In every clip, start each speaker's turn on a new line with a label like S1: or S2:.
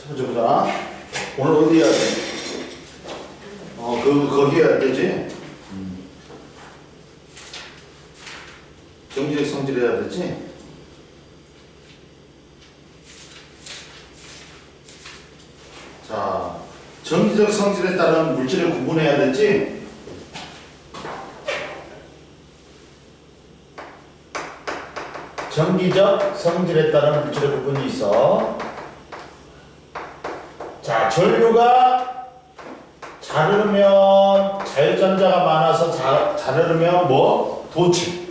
S1: 첫 번째 보자. 오늘 어디 해야 돼? 거기 해야 되지? 정지적 성질 해야 되지? 자, 정지적 성질에 따른 물질을 구분해야 되지? 정기적 성질에 따른 물질의 구분이 있어. 자, 전류가 잘 흐르면 자유전자가 많아서 잘 흐르면 뭐? 도체.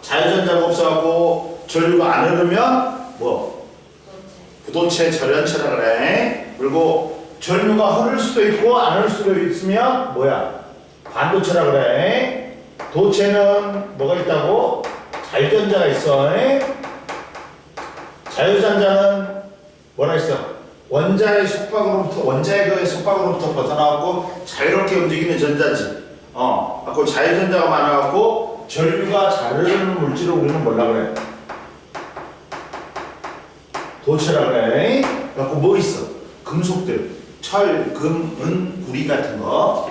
S1: 자유전자가 없어갖고 전류가 안 흐르면 뭐? 부도체, 절연체라 그래. 그리고 전류가 흐를 수도 있고 안 흐를 수도 있으면 뭐야? 반도체라 그래. 도체는 뭐가 있다고? 자유전자가 있어. 자유전자는 뭐라 있어? 원자의 속박으로부터 벗어나갖고 자유롭게 움직이는 전자지. 갖고 자유전자가 많아갖고 전류가 잘 흐르는 물질을 우리는 뭐라 그래? 도체라 그래. 갖고 뭐 있어? 금속들, 철, 금, 은, 구리 같은 거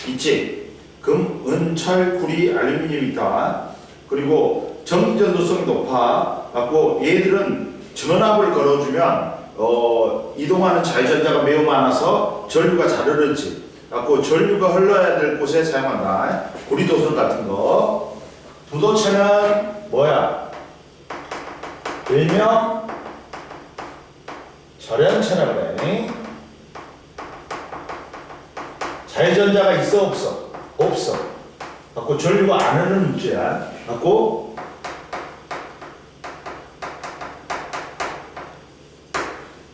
S1: 있지. 금, 은, 철, 구리, 알루미늄 있다. 그리고 전기전도성이 높아 갖고 얘들은 전압을 걸어주면 이동하는 자유전자가 매우 많아서 전류가 잘 흐르지. 갖고 전류가 흘러야 될 곳에 사용한다. 구리도선 같은 거. 부도체는 뭐야? 일명 절연체라 그래. 자유전자가 있어 없어? 없어. 갖고 전류가 안 흐르는 물질이야. 갖고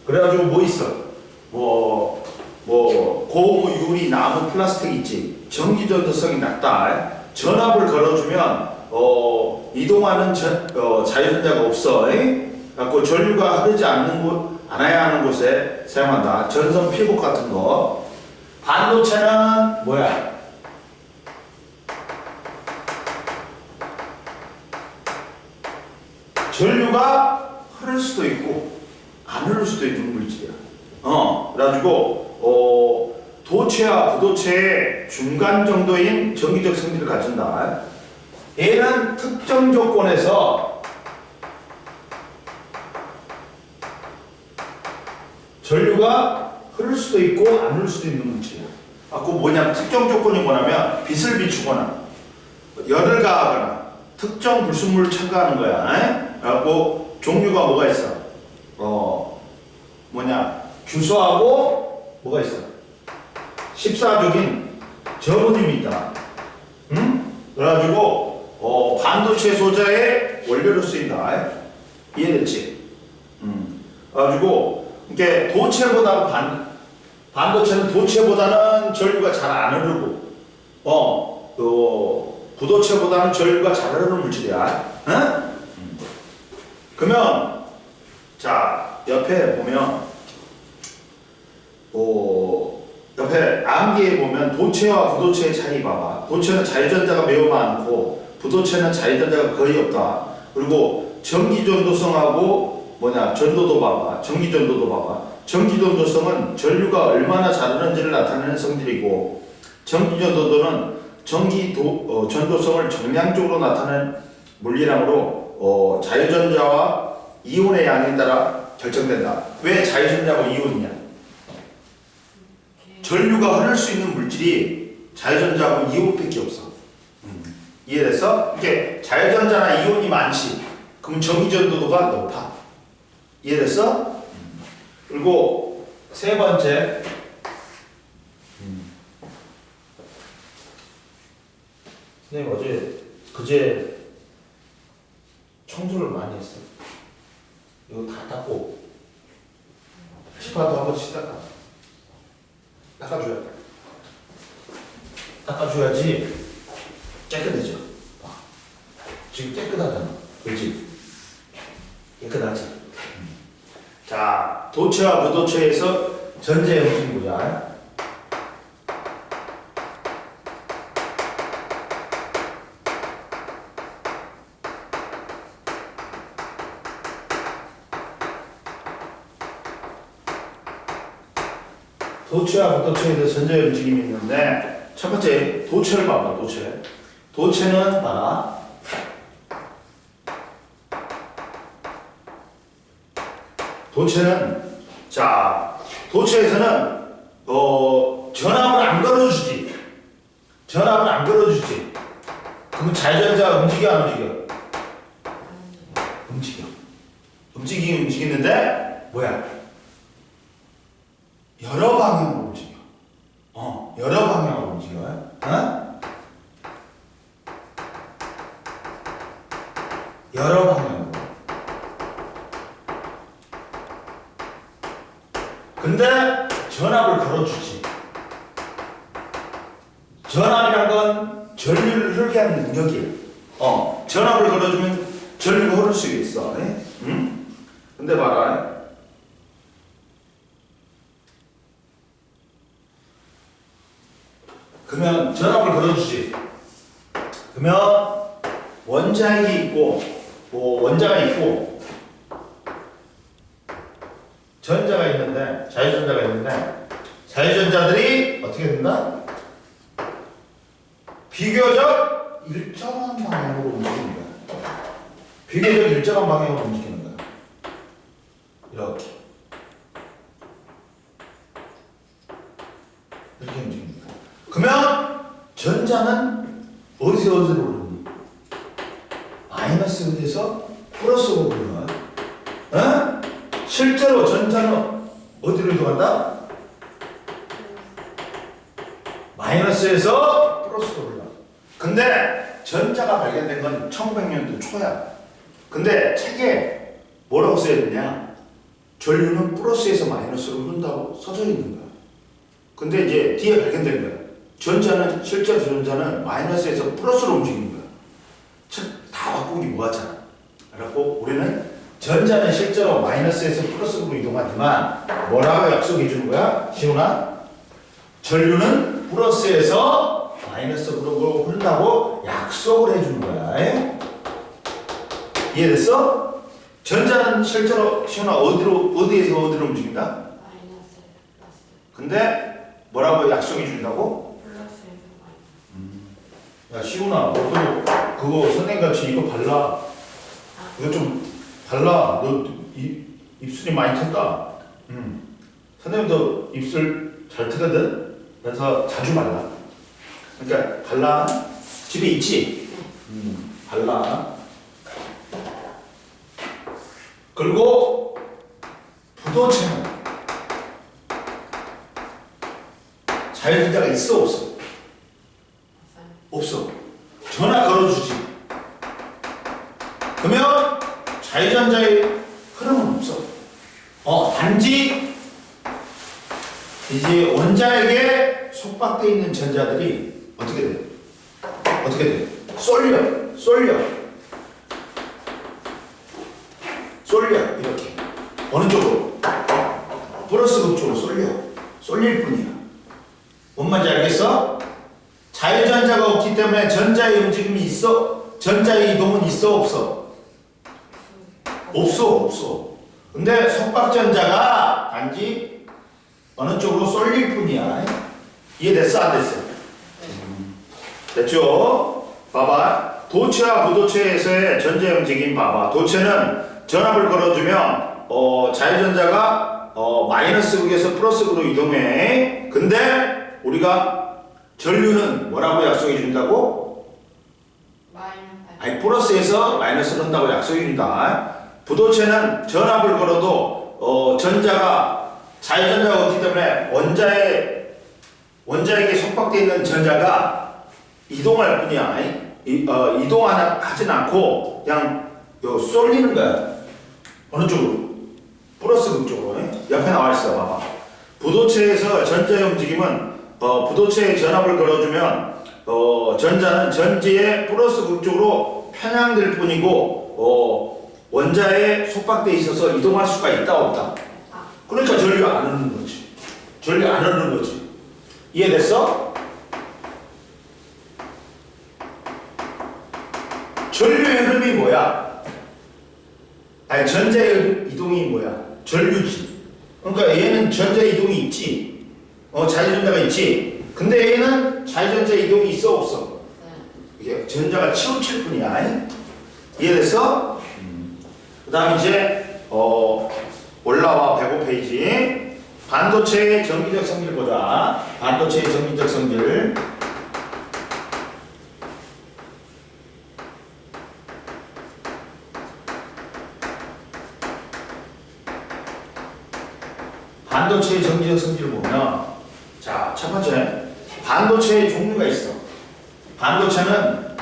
S1: 그래가지고 뭐 있어? 고무, 유리, 나무, 플라스틱 있지. 전기전도성이 낮다. 전압을 걸어주면 이동하는 자유전자가 없어. 갖고 전류가 흐르지 않아야 하는 곳에 사용한다. 전선 필복 같은 거. 반도체는 뭐야? 전류가 흐를 수도 있고 안 흐를 수도 있는 물질이야. 그래가지고 도체와 부도체의 중간 정도인 정기적 성질을 가진다. 얘는 특정 조건에서 전류가 흐를 수도 있고 안 흐를 수도 있는 물질이야. 그 뭐냐면 특정 조건이 뭐냐면 빛을 비추거나 열을 가하거나 특정 불순물을 첨가하는 거야. 그래갖고 종류가 뭐가 있어? 규소하고 뭐가 있어? 14족인 저분임이 있다. 그래가지고 반도체 소자의 원료로 쓰인다. 이해됐지? 그래가지고 이게 도체보다 반도체는 도체보다는 전류가 잘 안 흐르고 부도체보다는 전류가 잘 흐르는 물질이야. 그러면 자 옆에 보면 옆에 암기에 보면 도체와 부도체의 차이 봐봐. 도체는 자유전자가 매우 많고 부도체는 자유전자가 거의 없다. 그리고 전기전도성하고 전도도 봐봐. 전기전도도 봐봐. 전기전도성은 전류가 얼마나 잘 흐르는지를 나타내는 성질이고 전기전도도는 전도성을 정량적으로 나타내는 물리량으로 자유전자와 이온의 양에 따라 결정된다. 왜 자유전자하고 이온이냐? 전류가 흐를 수 있는 물질이 자유전자하고 이온밖에 없어. 이해됐어? 이게 자유전자나 이온이 많지. 그럼 전기전도도가 높아. 이해됐어? 그리고 세 번째, 선생님 그제 청소를 많이 했어. 이거 다 닦고 시파도 한 번씩 닦아줘야지 깨끗해져. 지금 깨끗하잖아. 그렇지? 깨끗하지? 자, 도체와 부도체에서 전제 형식 보자. 도체와 부도체에서 전자의 움직임이 있는데 첫 번째 도체를 봐봐. 도체는 봐. 도체는 자 도체에서는 전압을 안 걸어주지. 그럼 자전자가 움직여 안 움직여? 움직이는데 뭐야? 여러 방향으로 움직여. 여러 방향으로 움직여. 여러 방향으로. 근데 전압을 걸어주지. 전압이란 건 전류를 흐르게 하는 능력이야. 전압을 걸어주면 전류가 흐를 수 있어. 응? 근데 봐라. 그러면 전압을 걸어주지. 그러면 원자핵이 있고, 원자가 있고, 전자가 있는데, 자유전자가 있는데, 자유전자들이 어떻게 된다? 비교적 일정한 방향으로 움직이는 거야. 비교적 일정한 방향으로 움직이는 거야. 이렇게. 이렇게 움직이는 거야. 그러면 전자는 어디로 흐르니? 마이너스에서 플러스로 흐르는 거야. 실제로 전자는 어디로 이동한다? 마이너스에서 플러스로 흘러. 근데 전자가 발견된 건 1900년도 초야. 근데 책에 뭐라고 써야 되냐? 전류는 플러스에서 마이너스로 흐른다고 써져 있는 거야. 근데 이제 뒤에 발견된 거야. 실제 전자는 마이너스에서 플러스로 움직이는 거야. 즉, 다 바꾸기 뭐하잖아. 그래갖고 우리는 전자는 실제로 마이너스에서 플러스로 이동하지만 뭐라고 약속해 주는 거야? 시훈아? 전류는 플러스에서 마이너스로 흐른다고 약속을 해주는 거야. 이해됐어? 전자는 실제로 시훈아 어디에서 어디로 움직인다?
S2: 마이너스, 플러스.
S1: 근데 뭐라고 약속해 준다고?
S2: 플러스에서 마이너스.
S1: 야 시훈아, 그거 선생님같이 이거 발라. 이거 좀 발라. 너 입술이 많이 텄다. 선생님도 입술 잘 트거든. 그래서 자주 발라. 그러니까 발라. 집에 있지? 발라. 그리고 부도체는 자유전자가 있어 없어? 없어. 전화 걸어주지. 그러면 자유전자의 흐름은 없어. 단지 이제 원자에게 속박되어 있는 전자들이 어떻게 돼? 쏠려 이렇게 어느 쪽으로? 플러스 극 쪽으로 쏠릴 뿐이야. 뭔 말인지 알겠어? 자유전자가 없기 때문에 전자의 움직임이 있어? 전자의 이동은 있어 없어? 없어. 근데 속박전자가 단지 어느 쪽으로 쏠릴 뿐이야. 이해됐어 안 됐어? 됐죠? 봐봐. 도체와 무도체에서의 전자의 움직임 봐봐. 도체는 전압을 걸어주면 자유전자가 마이너스 극에서 플러스 극으로 이동해. 근데 우리가 전류는 뭐라고 약속해 준다고? 아니 플러스에서 마이너스로 한다고 약속해 준다. 부도체는 전압을 걸어도 자유전자가 없기 때문에 원자에게 속박되어 있는 전자가 이동할 뿐이야. 이동하진 않고 그냥 쏠리는 거야. 어느 쪽으로? 플러스 극 쪽으로. 옆에 나와 있어. 봐봐. 부도체에서 전자의 움직임은 부도체에 전압을 걸어주면 전자는 전지의 플러스 극 쪽으로 편향될 뿐이고 원자에 속박되어 있어서 이동할 수가 있다 없다? 그러니까 전류 안 흐르는 거지. 이해됐어? 전류의 흐름이 뭐야? 아니 전자의 이동이 뭐야? 전류지. 그러니까 얘는 전자 이동이 있지. 자유전자가 있지. 근데 얘는 자유전자 이동이 있어 없어? 이게 전자가 치우칠 뿐이야. 이해됐어? 그 다음 이제 올라와 105페이지. 반도체의 전기적 성질 보자. 반도체의 전기적 성질. 반도체의 전기적 성질을 보면, 자, 첫 번째, 반도체의 종류가 있어. 반도체는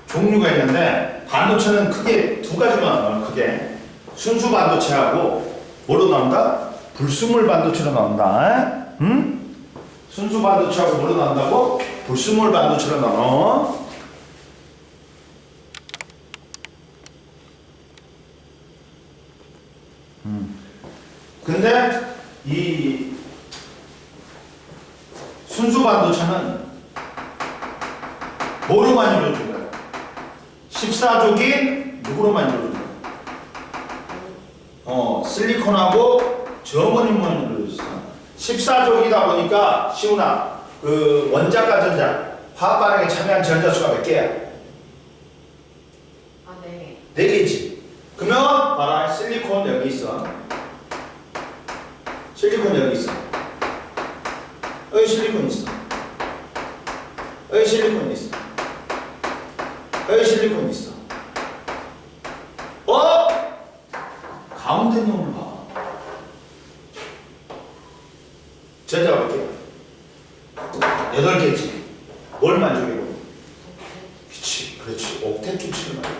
S1: 종류가 있는데, 반도체는 크게 두 가지로 나눠요. 크게 순수 반도체하고 뭐로 나온다? 불순물 반도체로 나온다. 응? 순수 반도체하고 뭐로 나온다고? 불순물 반도체로 나눠. 근데 이 순수 반도체는 뭐로만 이루어진 거야? 14족이 누구로만 이루어진 거야? 실리콘하고 저어모늄만 이루어졌어. 14족이다 보니까 시훈아, 그 원자과 전자, 화학 반응에 참여한 전자 수가 몇 개야?
S2: 아, 네.
S1: 4개지. 그러면 봐라, 실리콘 여기 있어. 실리콘 여기 있어. 여기 실리콘 있어. 여기 실리콘 있어. 여기 실리콘 있어. 가운데 놈을 봐. 전자가 몇 개야? 8개지. 뭘 만족이고? 그치, 그렇지. 옥텟 규칙을 말이야.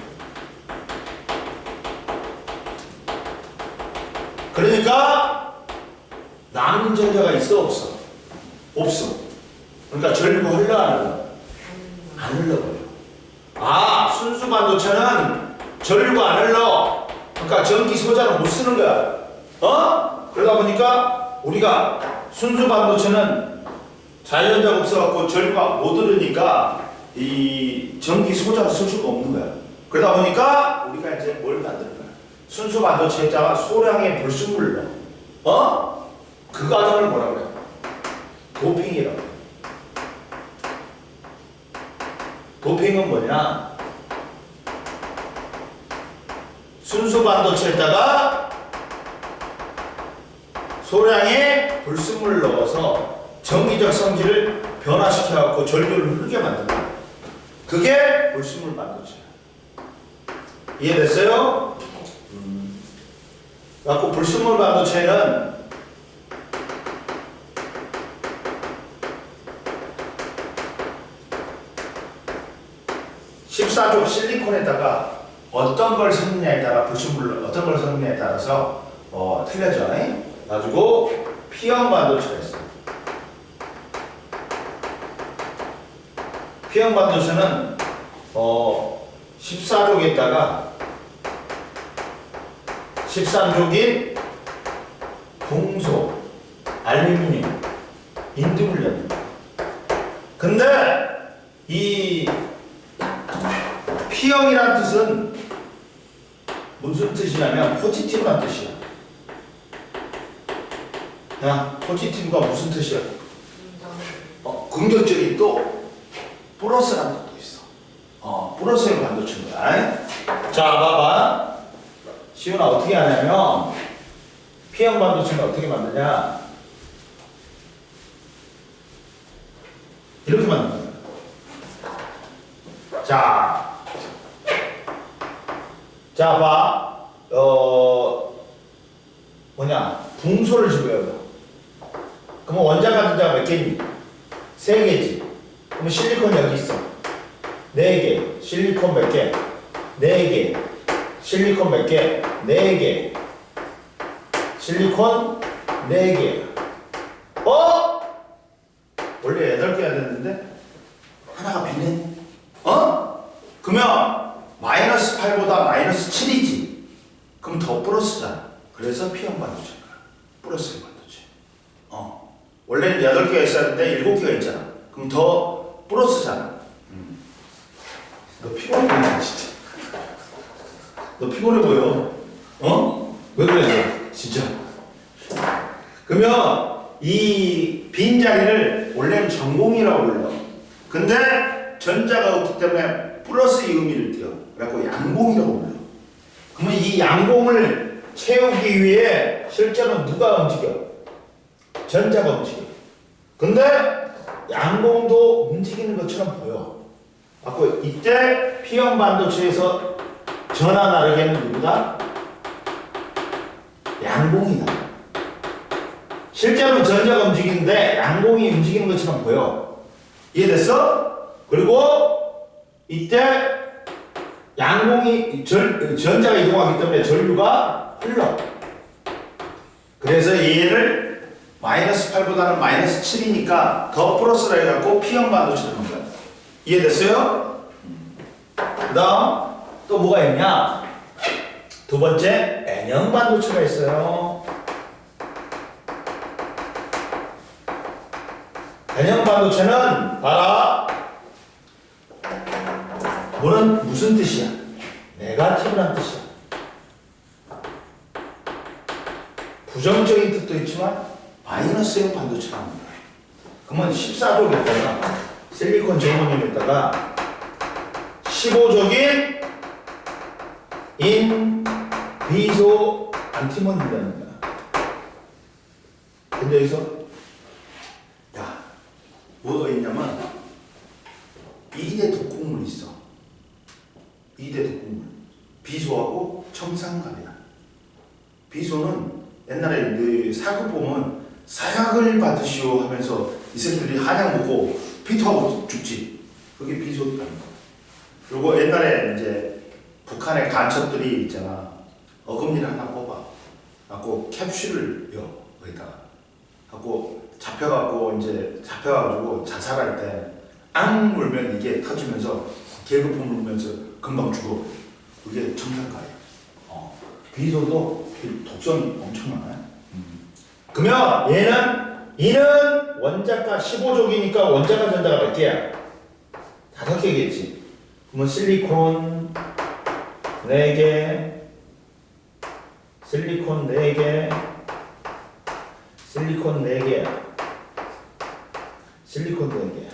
S1: 그러니까 남은 전자가 있어 없어? 없어. 그러니까 전류가 흘러 안 흘러? 안 흘러버려. 순수 반도체는 전류가 안 흘러. 그러니까 전기 소자를 못 쓰는 거야. 그러다 보니까 우리가 순수 반도체는 자유전자가 없어갖고 전류가 못 흐르니까 이 전기 소자를 쓸 수가 없는 거야. 그러다 보니까 우리가 이제 뭘 만드는 거야? 순수 반도체에다가 소량의 불순물을 넣어. 그 과정을 뭐라 그래? 도핑이라고. 도핑은 뭐냐? 순수 반도체에다가 소량의 불순물을 넣어서 전기적 성질을 변화시켜갖고 전류를 흐르게 만든다. 그게 불순물 반도체야. 이해됐어요? 그래갖고 불순물 반도체는 14족 실리콘에다가 어떤 걸 섞느냐에 따라 불순물을 어떤 걸 섞느냐에 따라서 틀려져. 가지고 P형 반도체가 있어. P형 반도체는 14족에다가 13족인 동소, 알루미늄, 인두물련. 근데 이 P형이라는 뜻은 무슨 뜻이냐면 포지티브란 뜻이야. 야, 포지티브가 무슨 뜻이야? 긍정적인 또 플러스라는 뜻도 있어. 플러스형 반도체인 거야. 자, 봐봐. 시훈아 어떻게 하냐면 P형 반도체는 어떻게 만드냐? 이렇게 만든다. 자, 봐. 붕소를 집어요. 그러면 원자가 전자가 몇 개니? 3개지. 그러면 실리콘 여기 있어. 4개. 실리콘 몇 개? 4개. 실리콘 몇 개? 4개. 실리콘 4개. 원래 8개야 됐는데 하나가 비네. 그러면 마이너스 8보다 마이너스 7이지. 그럼 더 플러스잖아. 그래서 P형 반도체인 거야. 플러스형 반도체. 원래는 8개가 있었는데 7개가 있잖아. 그럼 더 플러스잖아. 너 피곤해 보인다 진짜. 너 피곤해 보여. 왜 그래? 진짜. 그러면 이 빈자리를 원래는 전공이라고 불러. 근데 전자가 없기 때문에 플러스 이 의미를 띄어. 그래갖고 양공이라고 불러. 그러면 이 양공을 채우기 위해 실제로 누가 움직여? 전자가 움직여. 근데 양공도 움직이는 것처럼 보여. 아까 이때 P형 반도체에서 전하 나르게는 누구다? 양공이다. 실제로는 전자가 움직이는데 양공이 움직이는 것처럼 보여. 이해됐어? 그리고 이때 양공이 전자가 이동하기 때문에 전류가 흘러. 그래서 얘를 마이너스 8보다는 마이너스 7이니까 더 플러스라 해갖고 P형 반도체를 한 거야. 이해됐어요? 그 다음 또 뭐가 있냐? 두 번째 N형 반도체가 있어요. N형 반도체는 봐라. 뭐는 무슨 뜻이야? 네가티브란 뜻이야. 부정적인 뜻도 있지만 마이너스형 반도체라는 거야. 그러면 14족에다가 실리콘 저모늄에다가 15족인 비소 안티몬이라는 거야. 근데 여기서 야 뭐가 있냐면 2대 독극물이 있어. 2대 독극물. 비소하고 첨산갑이야. 비소는 옛날에 그 사극 보면 사약을 받으시오 하면서 이 새끼들이 한약 먹고 피토하고 죽지. 그게 비소라는 거야. 그리고 옛날에 이제 북한의 간첩들이 있잖아. 어금니를 하나 뽑아. 갖고 캡슐을 여 거기다가. 갖고 잡혀가지고 자살할 때 앙 물면 이게 터지면서 계급품 물면서 금방 죽어. 그게 첨산가야. 비소도 독성이 엄청 많아요. 그러면 얘는 원자가 15족이니까 원자가 전자가 몇 개야? 5개겠지. 그러면 실리콘 4개, 실리콘 4개, 실리콘 4개, 실리콘 4개.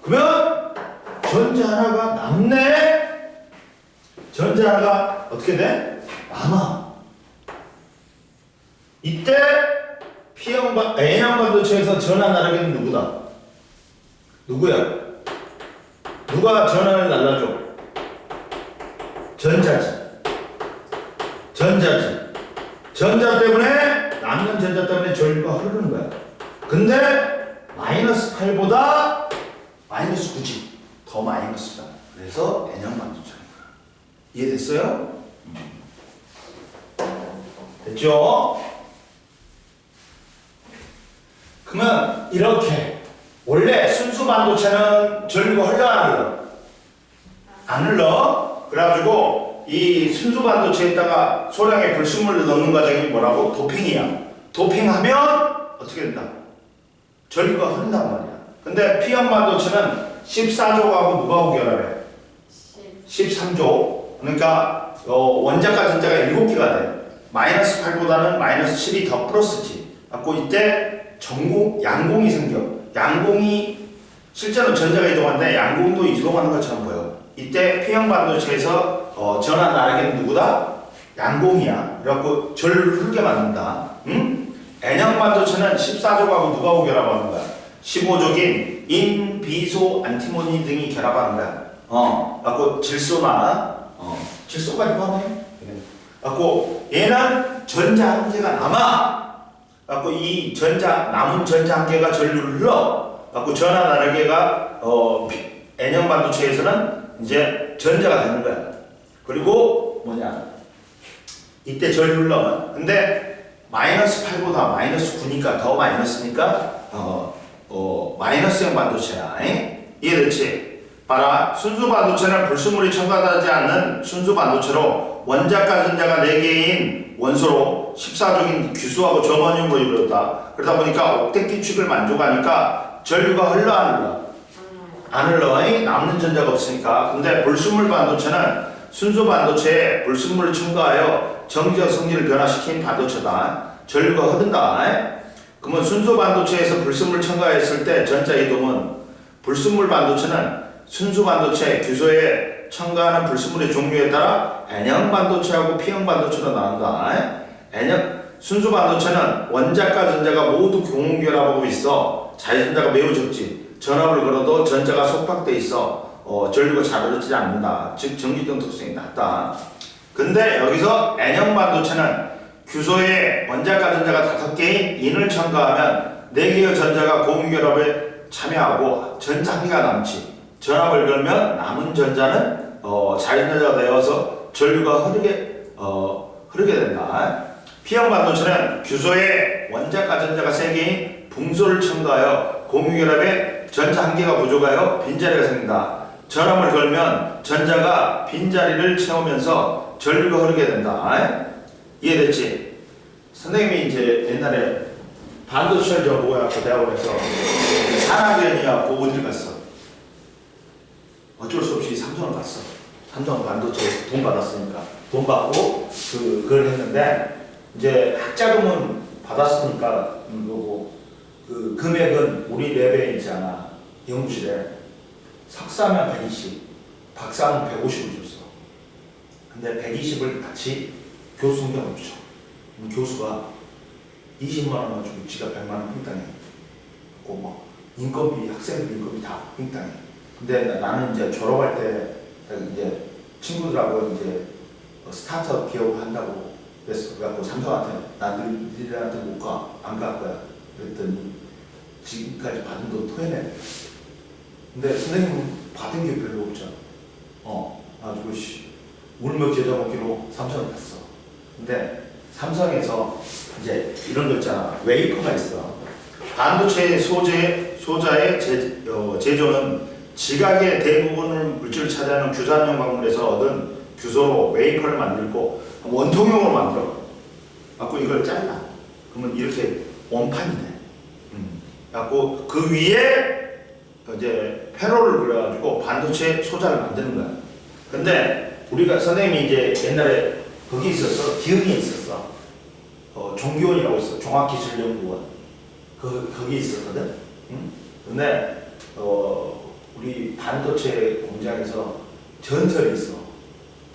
S1: 그러면 전자 하나가 남네? 전자 하나가 어떻게 돼? 남아. 이때 N형 반도체에서 전하 나르기는 누구다? 누구야? 누가 전하를 날라줘? 전자지. 전자 때문에 남는 전자 때문에 전류가 흐르는 거야. 근데 마이너스 8보다 마이너스 9지. 더 마이너스다. 그래서 N형 반도체인 거야. 이해됐어요? 됐죠? 그러면 이렇게 원래 순수 반도체는 전류가 흘러 안 흘러? 안 흘러. 그래가지고 이 순수 반도체에다가 소량의 불순물을 넣는 과정이 뭐라고? 도핑이야. 도핑하면 어떻게 된다? 전류가 흐른단 말이야. 근데 P형 반도체는 14족하고 누가 결합해? 13족. 그러니까 원자과 전자가 7개가 돼. 마이너스 8보다는 마이너스 7이 더 플러스지. 갖고 이때 양공이 생겨. 양공이 실제로 전자가 이동하는데 양공도 이동하는 것처럼 보여. 이때 P형 반도체에서 전하 나르기는 누구다? 양공이야. 그래갖고 전류를 흐르게 만든다. 응? N형 반도체는 14족하고 누가 결합하는 거야? 15족인 비소, 안티모니 등이 결합하는 거야. 갖고 질소나 질소까지 포함해. 갖고 얘는 전자 한 개가 남아. 갖고 이 남은 전자 한 개가 전류를 흘러. 갖고 전하 나르기가 N형 반도체에서는 이제 전자가 되는 거야. 그리고 이때 전류 흘러. 근데 마이너스 8보다 마이너스 9니까 더 마이너스니까 마이너스형 반도체야. 이해됐지? 봐라. 순수 반도체는 불순물이 첨가되지 않는 순수 반도체로 원자과 전자가 4개인 원소로 14족인 규수하고 저머늄으로 이루어졌다. 그러다 보니까 옥텟 기축을 만족하니까 전류가 흘러 안 흘러? 안 흘러. 남는 전자가 없으니까. 근데 불순물 반도체는 순수 반도체에 불순물을 첨가하여 정지적 성질을 변화시킨 반도체다. 전류가 흐른다. 그러면 순수 반도체에서 불순물을 첨가했을 때 전자 이동은 불순물 반도체는 순수 반도체 규소에 첨가하는 불순물의 종류에 따라 N형 반도체하고 P형 반도체로 나눈다. N형 순수 반도체는 원자과 전자가 모두 공결합하고 있어 자유전자가 매우 적지. 전압을 걸어도 전자가 속박돼 있어 전류가 잘 흐르지 않는다. 즉 정기적 특성이 낮다. 근데 여기서 N형 반도체는 규소에 원자과 전자가 5개인 인을 첨가하면 4개의 전자가 고무결합에 참여하고 전자 한 개가 남지. 전압을 걸면 남은 전자는 자유전자가 되어서 전류가 흐르게 된다. P형 반도체는 규소에 원자과 전자가 3개인 붕소를 첨가하여 고무결합에 전자 한 개가 부족하여 빈자리가 생긴다. 전압을 걸면 전자가 빈자리를 채우면서 전류가 흐르게 된다. 이해됐지? 선생님이 이제 옛날에 반도체를 저 보고갖고 대학원에서 산학연이갖고 어딜 갔어? 어쩔 수 없이 삼성을 갔어. 삼성 반도체 돈 받았으니까 돈 받고 그걸 했는데 이제 학자금은 받았으니까 그거고 그 금액은 우리 랩에 있잖아 연구실에 석사면 120, 박사는 150을 줬어. 근데 120을 같이 교수 성경을 줘. 교수가 20만 원 가지고 지가 100만 원 팽당해. 그리고 뭐 인건비 학생들 인건비 다 팽당해. 근데 나는 이제 졸업할 때 이제 친구들하고 이제 스타트업 기업을 한다고 그랬어. 그래갖고 삼성한테 나 너희들한테 못 가, 안 갈 거야. 그랬더니 지금까지 받은 돈 토해내. 근데 선생님은 받은 게 별로 없잖아. 아주 울며 겨자 먹기로 삼성을 갔어. 근데 삼성에서 이제 이런 거 있잖아. 웨이퍼가 있어. 반도체 소자의 제조는 지각의 대부분을 물질을 차지하는 규산형 광물에서 얻은 규소로 웨이퍼를 만들고 원통형으로 만들어. 갖고 이걸 잘라. 그러면 이렇게 원판이 돼. 갖고 그 위에 이제 페로를 그려가지고 반도체 소자를 만드는 거야. 근데 우리가 선생님이 이제 옛날에 거기 있었어. 기흥에 있었어. 종교원이라고 있어. 종합기술연구원. 거기 있었거든. 근데 우리 반도체 공장에서 전설이 있어.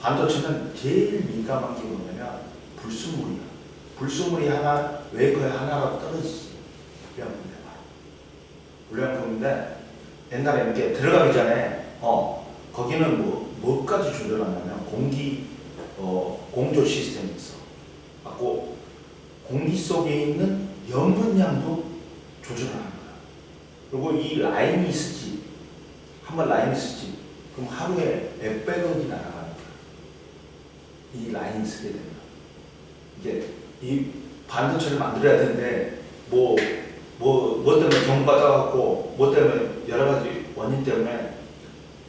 S1: 반도체는 제일 민감한 게 뭐냐면 불순물이야. 불순물이 하나 웨이퍼에 하나로 떨어지지. 불량품인데 옛날에 이렇게 들어가기 전에 거기는 뭐까지 조절하냐면 공조 시스템이 있어. 갖고 공기 속에 있는 염분량도 조절하는 거야. 그리고 이 라인이 있을지 한번 라인이 있을지 그럼 하루에 몇백억이 날아가는 거야. 이 라인이 쓰게 되면 이게 이 반도체를 만들어야 되는데 뭐 때문에 경받아갖고 뭐 때문에 여러 가지 원인 때문에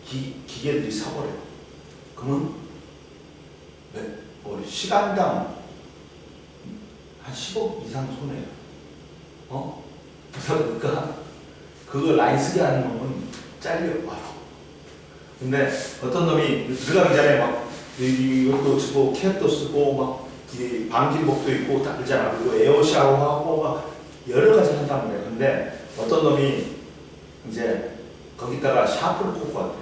S1: 기계들이 사버려. 그러면 시간당 한 10억 이상 손해야. 그러니까 그거 라인 쓰게 하는 놈은 잘려. 근데 어떤 놈이 들어가기 전에 막 이것도 쓰고 캡도 쓰고 막 방진복도 입고 다 그러잖아. 그리고 에어 샤워하고 막 여러 가지 한단 말이야. 근데 어떤 놈이 이제 거기다가 샤프를 꽂고 왔대.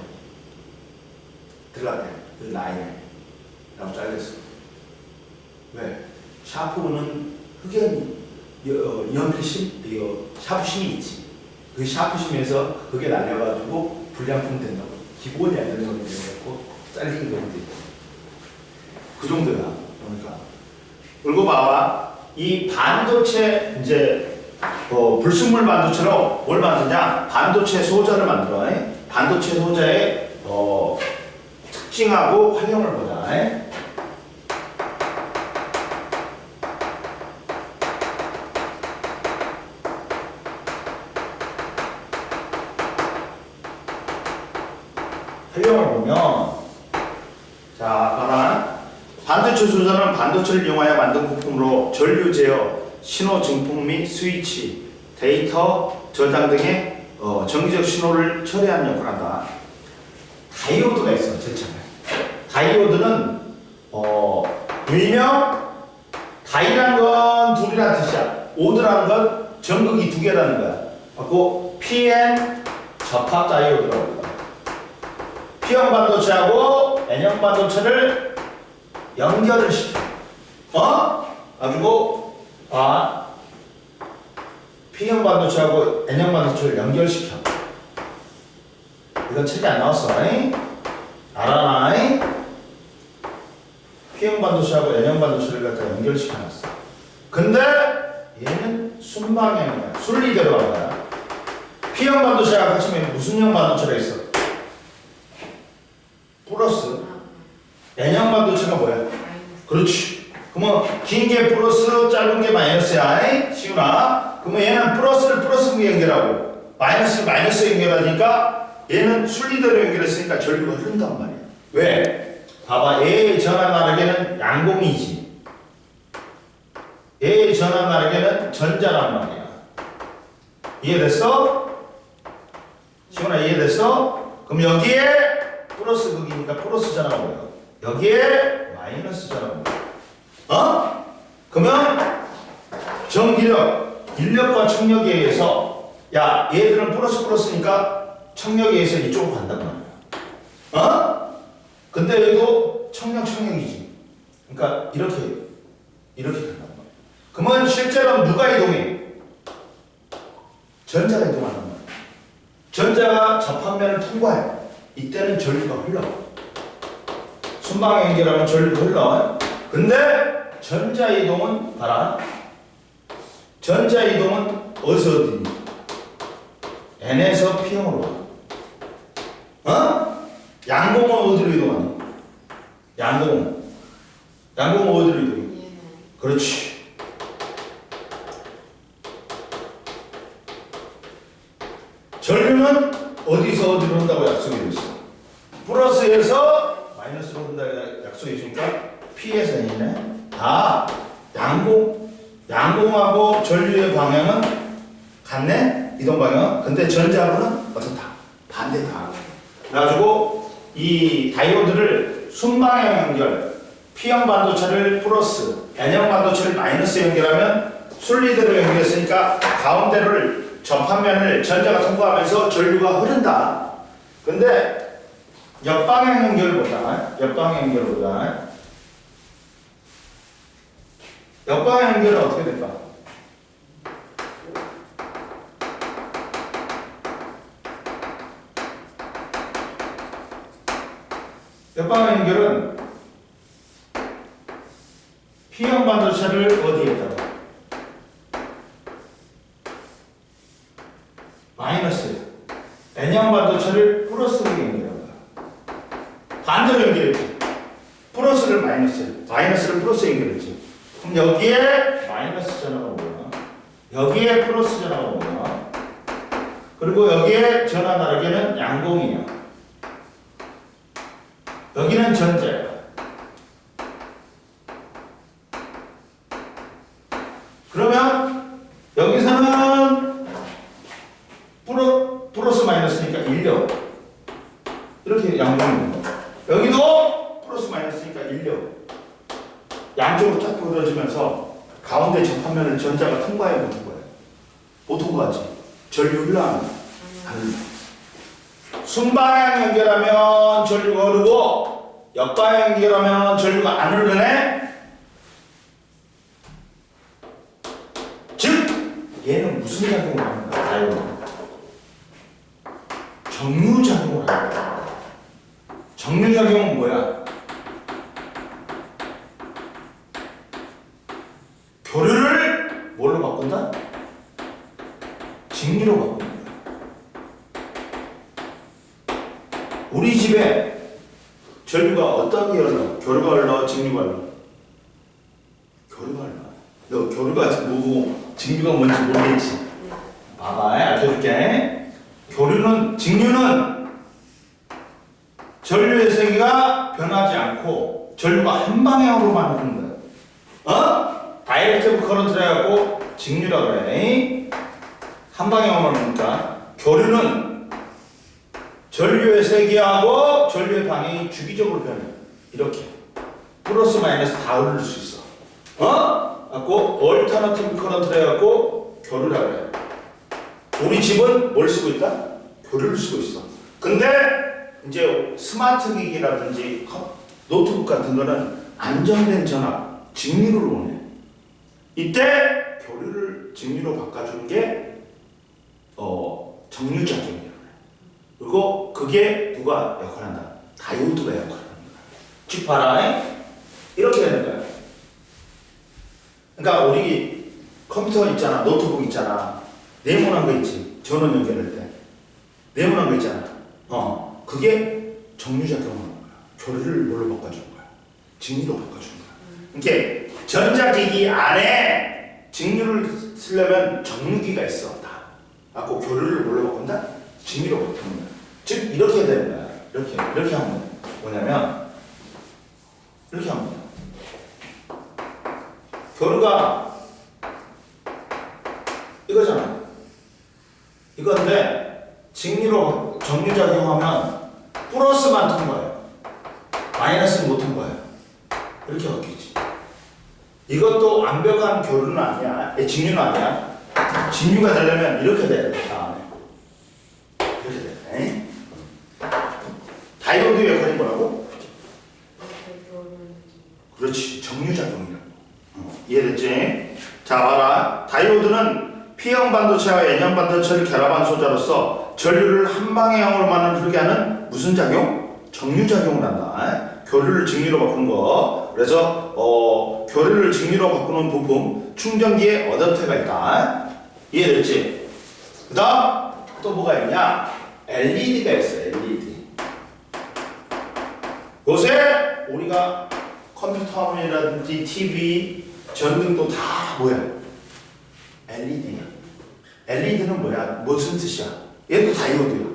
S1: 들어갔대. 그 라인에. 라고 잘렸어. 왜? 샤프는 흑연 연필심, 샤프심이 있지. 그 샤프심에서 그게 날려가지고 불량품 된다고. 기본이 안 되는 놈이 되어갖고 잘린 거지. 그 정도야. 그러니까. 그리고 봐봐. 이 반도체 이제 불순물 반도체로 뭘 만드냐? 반도체 소자를 만들어. 반도체 소자의 특징하고 활용을 보자. 활용을 보면 자, 봐라. 반도체 소자는 반도체를 이용하여 만든 부품으로 전류 제어, 신호 증폭 및 스위치, 데이터 저장 등의 정기적 신호를 처리하는 역할을 한다. 다이오드가 있어, 제창에. 다이오드는 일명 다이라는 건 둘이라는 뜻이야. 오드라는 건 전극이 두 개라는 거야. 그리고 PN 접합 다이오드라고 합니다. P형 반도체하고 N형 반도체를 연결을 시켜. 가지고 P형 반도체하고 N형 반도체를 연결시켜. 이건 책에 안 나왔어. 알아나? P형 반도체하고 N형 반도체를 갖다 연결시켜놨어. 근데 얘는 순방향이야. 순리대로 한 거야. P형 반도체가 같으면 무슨 형 반도체가 있어? 플러스. N형 반도체가 뭐야? 그렇지. 그러면 긴 게 플러스, 짧은 게 마이너스야. 시훈아. 그러면 얘는 플러스를 플러스로 연결하고 마이너스를 마이너스로 연결하니까 얘는 순리대로 연결했으니까 전류가 흐른단 말이야. 왜? 봐봐. A의 전하 나르게는 양공이지. A의 전하 나르게는 전자란 말이야. 이해됐어? 시훈아 이해됐어? 그럼 여기에 플러스 극이니까 플러스 전화가 뭐야? 여기에 마이너스 전화가 뭐야? 그러면 전기력, 인력과 청력에 의해서 얘들은 플러스 플러스니까 청력에 의해서 이쪽으로 간단 말이야. 근데 얘도 청력이지. 그러니까 이렇게 간단 말이야. 그러면 실제로 누가 이동해? 전자가 이동한단 말이야. 전자가 접합면을 통과해. 이때는 전류가 흘러. 순방향 연결하면 전류가 흘러. 근데 전자 이동은 봐라. 전자 이동은 어디서 어디니? N에서 P형으로 와. 양공은 어디로 이동하니? 양공은 어디로 이동해? 그렇지. 전류는 어디서 어디로 한다고 약속이 있어? 플러스에서 마이너스로 한다고 약속이 있으니까 P에서 N이네. 양공하고 전류의 방향은 같네? 이동 방향은. 근데 전자하고는 어떻다? 반대다. 그래가지고 이 다이오드를 순방향 연결, P형 반도체를 플러스, N형 반도체를 마이너스 연결하면 순리대로 연결했으니까 가운데를 접합면을 전자가 통과하면서 전류가 흐른다. 근데 역방향 연결보다 역방향 연결은 어떻게 될까? 역방향 연결은 P형 반도체를 어디에 있다가 마이너스 N형 반도체를 플러스로 연결한다. 반대로 연결했지. 플러스를 마이너스를 플러스 연결했지. 그럼 여기에 마이너스 전화가 뭐야? 여기에 플러스 전화가 뭐야? 그리고 여기에 전화 나르게는 양공이야. 여기는 전자야. 그러면 여기서는 플러스 마이너스니까 1력. 이렇게 양공이 여기도 플러스 마이너스니까 1력. 양쪽으로 쫙 부러지면서 가운데 접합면을 전자가 통과해 보는 거예요. 못 통과하지. 전류 흘러가는 거야. 순방향 연결하면 전류가 흐르고 역방향 연결하면 전류가 안 흐르네. 즉 얘는 무슨 작용을 하는가? 다이오드 정류작용을 하는 거야. 정류작용은 뭐야? 교류를 뭘로 바꾼다? 직류로 바꾼다. 우리 집에 전류가 어떤 게 흘러? 교류가 흘러? 직류가 흘러? 교류가 흘러. 너 교류가 뭐고 직류가 뭔지 모르겠지? 봐봐, 알려줄게. 직류는 전류의 세기가 변하지 않고 전류가 한 방향으로만 흐르는 거야. 다이렉트 커런트를 해갖고 직류라고 그래. 한 방향으로만 흐르니까 교류는 전류의 세기하고 전류의 방향이 주기적으로 변해. 이렇게 플러스 마이너스 다 올릴 수 있어. 갖고 얼터너티브 커런트를 해갖고 교류를 하래. 우리 집은 뭘 쓰고 있다? 교류를 쓰고 있어. 근데 이제 스마트 기기라든지 노트북 같은 거는 안정된 전압, 직류를 원해. 이때 교류를 직류로 바꿔주는 게 정류작용이야. 그리고 그게 누가 역할한다? 다이오드가 역할한다. 즉 봐라, 이렇게 되는 거야. 그러니까 우리 컴퓨터 있잖아, 노트북 있잖아, 네모난 거 있지, 전원 연결할 때 네모난 거 있잖아. 그게 정류작용을 하는 거야. 교류를 뭘로 바꿔주는 거야? 직류로 바꿔주는 거야. 이렇게 전자기기 안에 직류를 쓰려면 정류기가 있어. 다. 갖고 교류를 뭘로 바꾼다? 직류로 바꾸는 거야. 즉 이렇게 되는 거야. 이렇게 하면 돼. 뭐냐면 이렇게 하면 돼. 교류가 이거잖아. 이건데 직류로 정류작용하면 플러스만 통과해요. 마이너스는 못 통과해요. 이렇게 바뀌지. 이것도 완벽한 교류는 아니야. 직류는 아니야. 직류가 되려면 이렇게 돼야 돼. 다음에 이렇게 돼. 다이오드 역할이 뭐라고? 그렇지. 정류작용이라고. 이해됐지? 자, 봐라. 다이오드는 P형 반도체와 N형 반도체를 결합한 소자로서 전류를 한 방향으로만 흐르게 하는 무슨 작용? 정류작용을 한다. 교류를 직류로 바꾸는 거. 그래서 교류를 직류로 바꾸는 부품 충전기에 어댑터가 있다. 이해됐지? 그 다음 또 뭐가 있냐? LED가 있어. LED. 요새 우리가 컴퓨터 화면이라든지 TV, 전등도 다 뭐야? LED야. LED는 뭐야? 무슨 뜻이야? 얘도 다이오드야.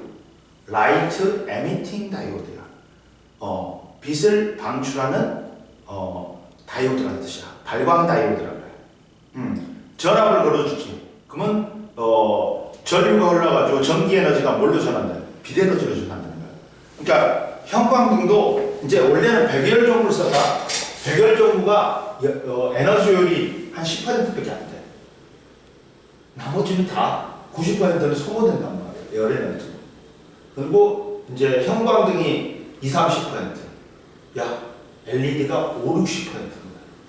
S1: 라이트 에미팅 다이오드야. 빛을 방출하는 다이오드라는 뜻이야. 발광 다이오드라고 그래. 전압을 걸어주지. 그러면 전류가 흘러가지고 전기 에너지가 뭘로 전환돼? 빛 에너지로 전환되는 거야. 그러니까 형광등도 이제 원래는 백열 전구를 써다. 백열 전구가 에너지율이 한 10%밖에 안 돼. 나머지는 다 90%는 소모된단 말이야. 열 에너지. 그리고 이제 형광등이 20, 30%. 야, LED가 5, 60%인 거야.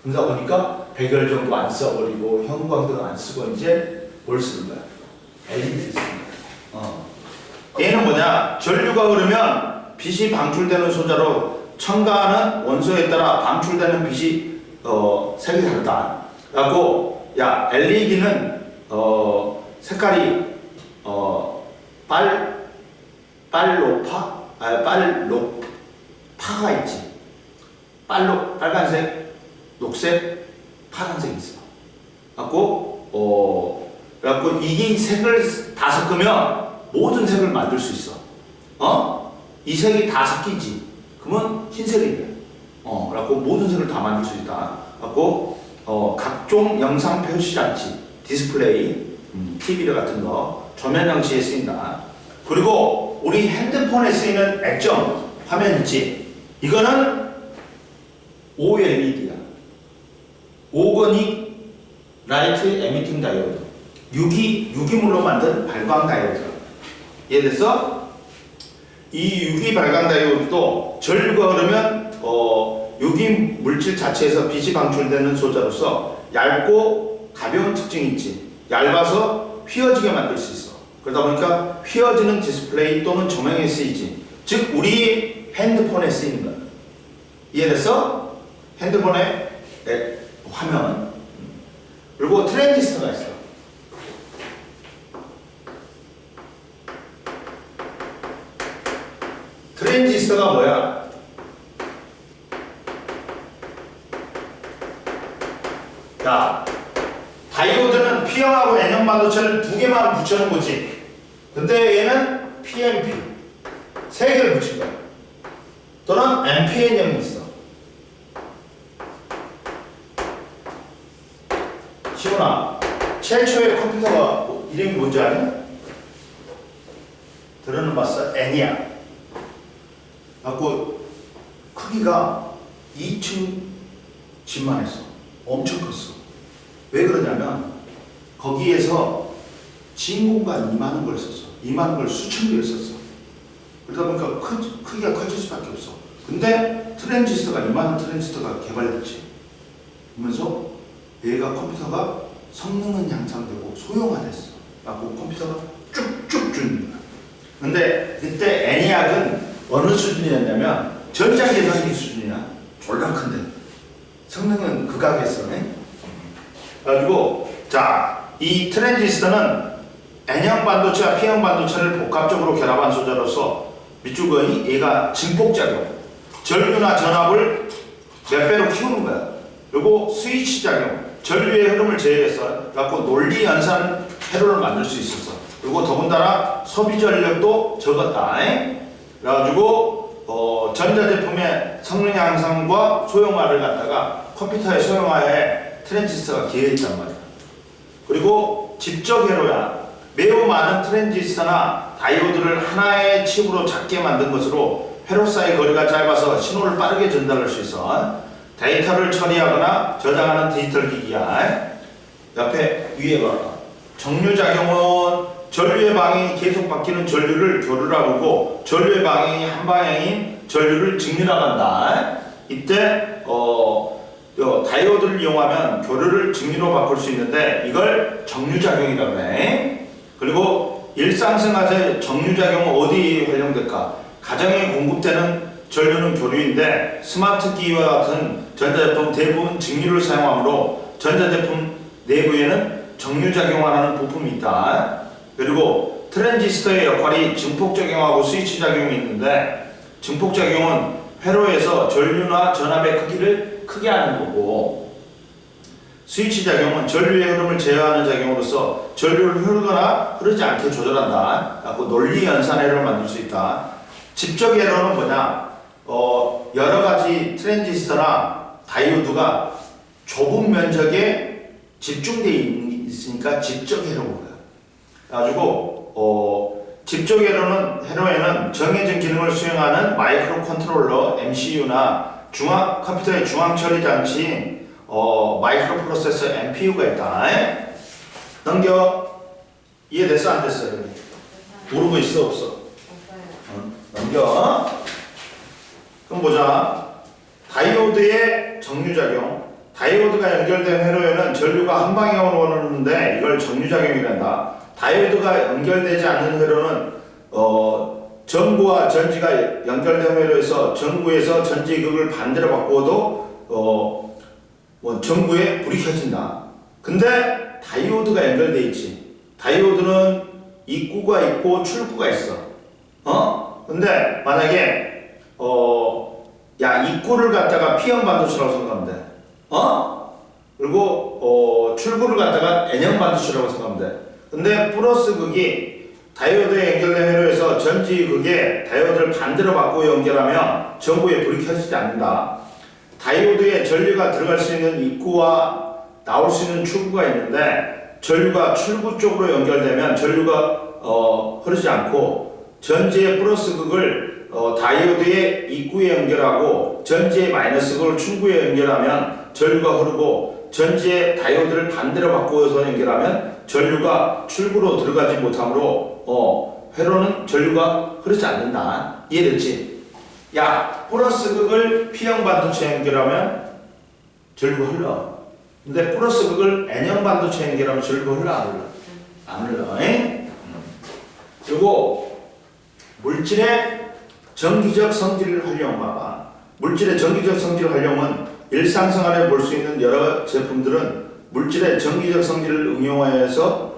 S1: 그러다 보니까 백열 전구 안 써버리고 형광등 안 쓰고 이제 뭘 쓰는 거야? LED를 쓰는 거야. 얘는 뭐냐? 전류가 흐르면 빛이 방출되는 소자로 첨가하는 원소에 따라 방출되는 빛이 색이 다르다. 그래갖고 야, LED는 색깔이 빨로파가 있지. 빨간색, 녹색, 파란색이 있어. 그래갖고 이게 색을 다 섞으면 모든 색을 만들 수 있어. 이 색이 다 섞이지. 그러면 흰색이 돼. 그래갖고 모든 색을 다 만들 수 있다. 그래갖고 각종 영상 표시 장치, 디스플레이, TV 같은 거, 조명 장치에 쓰인다. 그리고 우리 핸드폰에 쓰이는 액정 화면 있지. 이거는 OLED야. 오거닉 라이트 에미팅 다이오드. 유기물로 만든 발광 다이오드. 이해됐어? 이 유기 발광 다이오드도 전류가 흐르면 유기 물질 자체에서 빛이 방출되는 소자로서 얇고 가벼운 특징이 있지. 얇아서 휘어지게 만들 수 있어. 그러다 보니까 휘어지는 디스플레이 또는 조명에 쓰이지. 즉 우리 핸드폰에 쓰이는 거야. 이해됐어? 핸드폰의 화면. 그리고 트랜지스터가 있어. 트랜지스터가 뭐야? 야, 다이오드는 P형하고 N형 반도체를 두 개만 붙여놓은 거지. 근데 얘는 PNP 세 개를 붙인 거야. 또는 NPN형이 있어. 시훈아, 최초의 컴퓨터가 이름이 뭔지 아냐? 들어는 봤어? N이야. 갖고 크기가 2층 집만 했어. 엄청 컸어. 왜 그러냐면 거기에서 진 공간 이만한 걸 썼어. 이만한 걸 수천 개를 썼어. 그러다 보니까 크기가 커질 수밖에 없어. 근데 트랜지스터가 이만한 트랜지스터가 개발됐지. 그러면서 얘가 컴퓨터가 성능은 향상되고 소형화됐어. 그래갖고 컴퓨터가 쭉쭉 준 거야. 근데 그때 애니악은 어느 수준이었냐면 전자계산기 수준이야. 졸라 큰데 성능은 극악했어. 그래가지고 자, 이 트랜지스터는 N형 반도체와 P형 반도체를 복합적으로 결합한 소재로서 밑줄거니 얘가 증폭작용, 전류나 전압을 몇 배로 키우는 거야. 그리고 스위치 작용, 전류의 흐름을 제어해서 갖고 논리 연산 회로를 만들 수 있었어. 그리고 더군다나 소비 전력도 적었다. 그래가지고 전자제품의 성능 향상과 소형화를 갖다가 컴퓨터의 소형화에 트랜지스터가 기여했단 말이야. 그리고 집적 회로야. 매우 많은 트랜지스터나 다이오드를 하나의 칩으로 작게 만든 것으로 회로 사이 거리가 짧아서 신호를 빠르게 전달할 수 있어. 데이터를 처리하거나 저장하는 디지털 기기야. 옆에 위에 봐. 정류작용은 전류의 방향이 계속 바뀌는 전류를 교류라고 하고 전류의 방향이 한 방향인 전류를 직류라고 한다. 이때 다이오드를 이용하면 교류를 직류로 바꿀 수 있는데 이걸 정류작용이라고 해. 그리고 일상생활에 정류작용은 어디 활용될까? 가정에 공급되는 전류는 교류인데 스마트 기기와 같은 전자제품 대부분 직류를 사용하므로 전자제품 내부에는 정류작용하는 부품이 있다. 그리고 트랜지스터의 역할이 증폭작용하고 스위치작용이 있는데 증폭작용은 회로에서 전류나 전압의 크기를 크게 하는 거고 스위치 작용은 전류의 흐름을 제어하는 작용으로서 전류를 흐르거나 흐르지 않게 조절한다. 그래서 논리 연산 회로를 만들 수 있다. 집적 회로는 뭐냐? 여러 가지 트랜지스터나 다이오드가 좁은 면적에 집중되어 있으니까 집적 회로인 거야. 그래가지고 집적 회로에는 정해진 기능을 수행하는 마이크로 컨트롤러 MCU나 컴퓨터의 중앙 처리 장치인 마이크로 프로세서 MPU가 있다. 넘겨. 이해됐어? 안 됐어? 모르고 있어? 없어? 넘겨. 그럼 보자. 다이오드의 정류작용. 다이오드가 연결된 회로에는 전류가 한 방향으로 흐르는데 이걸 정류작용이란다. 다이오드가 연결되지 않는 회로는 전구와 전지가 연결된 회로에서 전구에서 전지의 극을 반대로 바꾸어도 전구에 불이 켜진다. 근데 다이오드가 연결돼 있지. 다이오드는 입구가 있고 출구가 있어. 근데 만약에 입구를 갖다가 P형 반도체라고 생각하면 돼. 그리고 출구를 갖다가 N형 반도체라고 생각하면 돼. 근데 플러스 극이 다이오드에 연결된 회로에서 전지 극에 다이오드를 반대로 바꾸어 연결하면 전구에 불이 켜지지 않는다. 다이오드에 전류가 들어갈 수 있는 입구와 나올 수 있는 출구가 있는데 전류가 출구 쪽으로 연결되면 전류가 흐르지 않고 전지의 플러스 극을 다이오드의 입구에 연결하고 전지의 마이너스 극을 출구에 연결하면 전류가 흐르고 전지의 다이오드를 반대로 바꾸어서 연결하면 전류가 출구로 들어가지 못하므로 회로는 전류가 흐르지 않는다. 이해됐지? 야, 플러스 극을 P형 반도체에 연결하면 전류가 흘러. 근데 플러스 극을 N형 반도체에 연결하면 전류가 흘러, 안 흘러? 안 흘러. 그리고 물질의 정기적 성질 활용 봐봐. 물질의 정기적 성질 활용은 일상생활에 볼 수 있는 여러 제품들은 물질의 정기적 성질을 응용하여서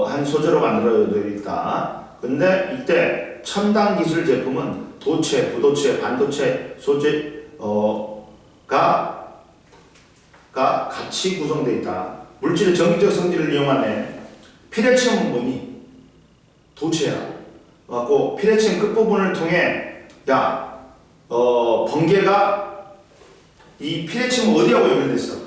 S1: 한 소재로 만들어져 있다. 근데 이때 첨단 기술 제품은 도체, 부도체, 반도체 소재가 같이 구성되어 있다. 물질의 정기적 성질을 이용하네. 피레침은 뭐니? 도체야. 그래갖고 피레침 끝부분을 통해 번개가 이 피레침은 어디하고 연결됐어?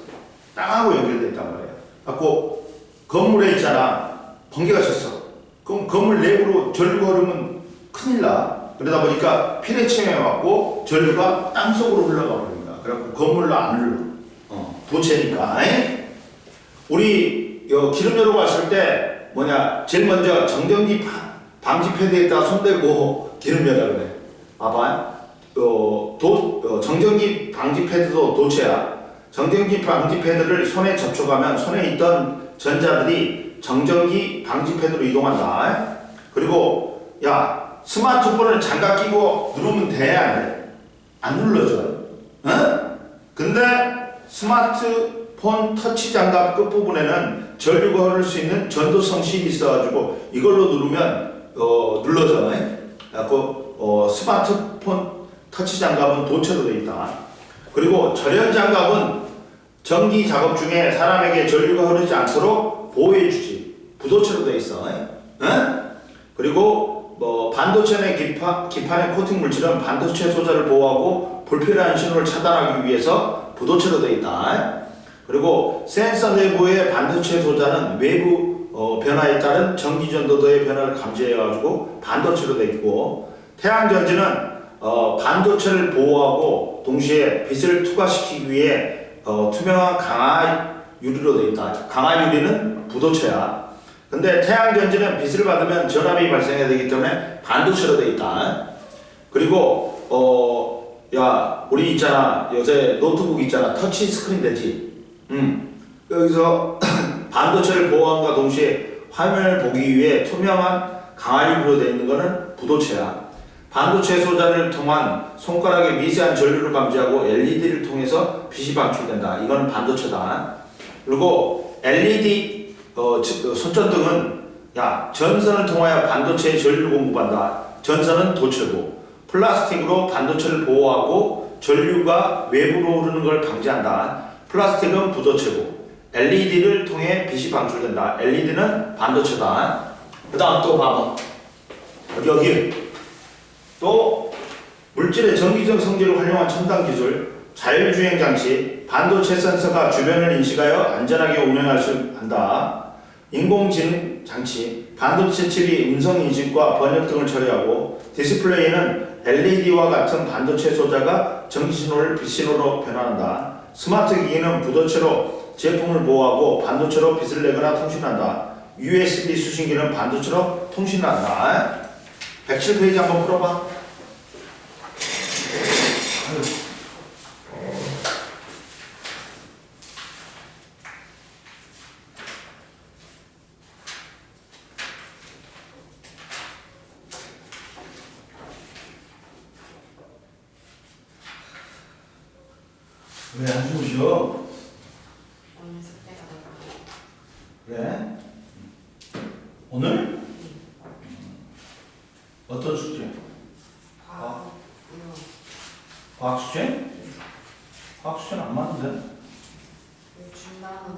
S1: 땅하고 연결됐단 말이야. 그래갖고 건물에 있잖아. 번개가 쳤어. 그럼 건물 내부로 전류가 흐르면 큰일 나. 그러다 보니까 피레침에 맞고 전류가 땅속으로 흘러가 버린다. 그래갖고 건물로 안 눌러. 도체니까. 우리 기름 열고 왔을 때 뭐냐 제일 먼저 정전기 방지 패드에다 손대고 기름 열라 그래. 봐봐. 정전기 방지 패드도 도체야. 정전기 방지 패드를 손에 접촉하면 손에 있던 전자들이 정전기 방지 패드로 이동한다. 그리고 야 스마트폰을 장갑 끼고 누르면 돼? 안 돼? 안 눌러져. 근데 스마트폰 터치 장갑 끝부분에는 전류가 흐를 수 있는 전도성 실이 있어가지고 이걸로 누르면 눌러져. 그래서 스마트폰 터치 장갑은 도체로 되어 있다. 그리고 절연 장갑은 전기 작업 중에 사람에게 전류가 흐르지 않도록 보호해주지. 부도체로 되어 있어. 그리고 반도체 내 기판의 코팅 물질은 반도체 소자를 보호하고 불필요한 신호를 차단하기 위해서 부도체로 되어 있다. 그리고 센서 내부의 반도체 소자는 외부 변화에 따른 전기 전도도의 변화를 감지해가지고 반도체로 되어 있고, 태양전지는 반도체를 보호하고 동시에 빛을 투과시키기 위해 투명한 강화 유리로 되어 있다. 강화 유리는 부도체야. 근데 태양전지는 빛을 받으면 전압이 발생해야 되기 때문에 반도체로 되어 있다. 그리고 우리 있잖아, 요새 노트북 있잖아, 터치 스크린 되지. 여기서 반도체를 보호함과 동시에 화면을 보기 위해 투명한 강화유리로 되어 있는 것은 부도체야. 반도체 소자를 통한 손가락의 미세한 전류를 감지하고 LED를 통해서 빛이 방출된다. 이건 반도체다. 그리고 LED 손전등은 전선을 통하여 반도체에 전류를 공급한다. 전선은 도체고, 플라스틱으로 반도체를 보호하고 전류가 외부로 흐르는 걸 방지한다. 플라스틱은 부도체고, LED를 통해 빛이 방출된다. LED는 반도체다. 그 다음 또 봐봐. 여기 또 물질의 전기적 성질을 활용한 첨단 기술, 자율주행 장치, 반도체 센서가 주변을 인식하여 안전하게 운행할 수 한다. 인공지능 장치, 반도체 칩이 음성 인식과 번역 등을 처리하고, 디스플레이는 LED와 같은 반도체 소자가 전기 신호를 빛 신호로 변환한다. 스마트 기기는 부도체로 제품을 보호하고 반도체로 빛을 내거나 통신한다. USB 수신기는 반도체로 통신한다. 107페이지 한번 풀어봐. 왜 안 주무셔?
S2: 오늘 숙제가 너무
S1: 그래? 오늘? 어떤 숙제?
S2: 과학,
S1: 과학 숙제? 과학 숙제는 안 맞는데?
S2: 준다는 마음으로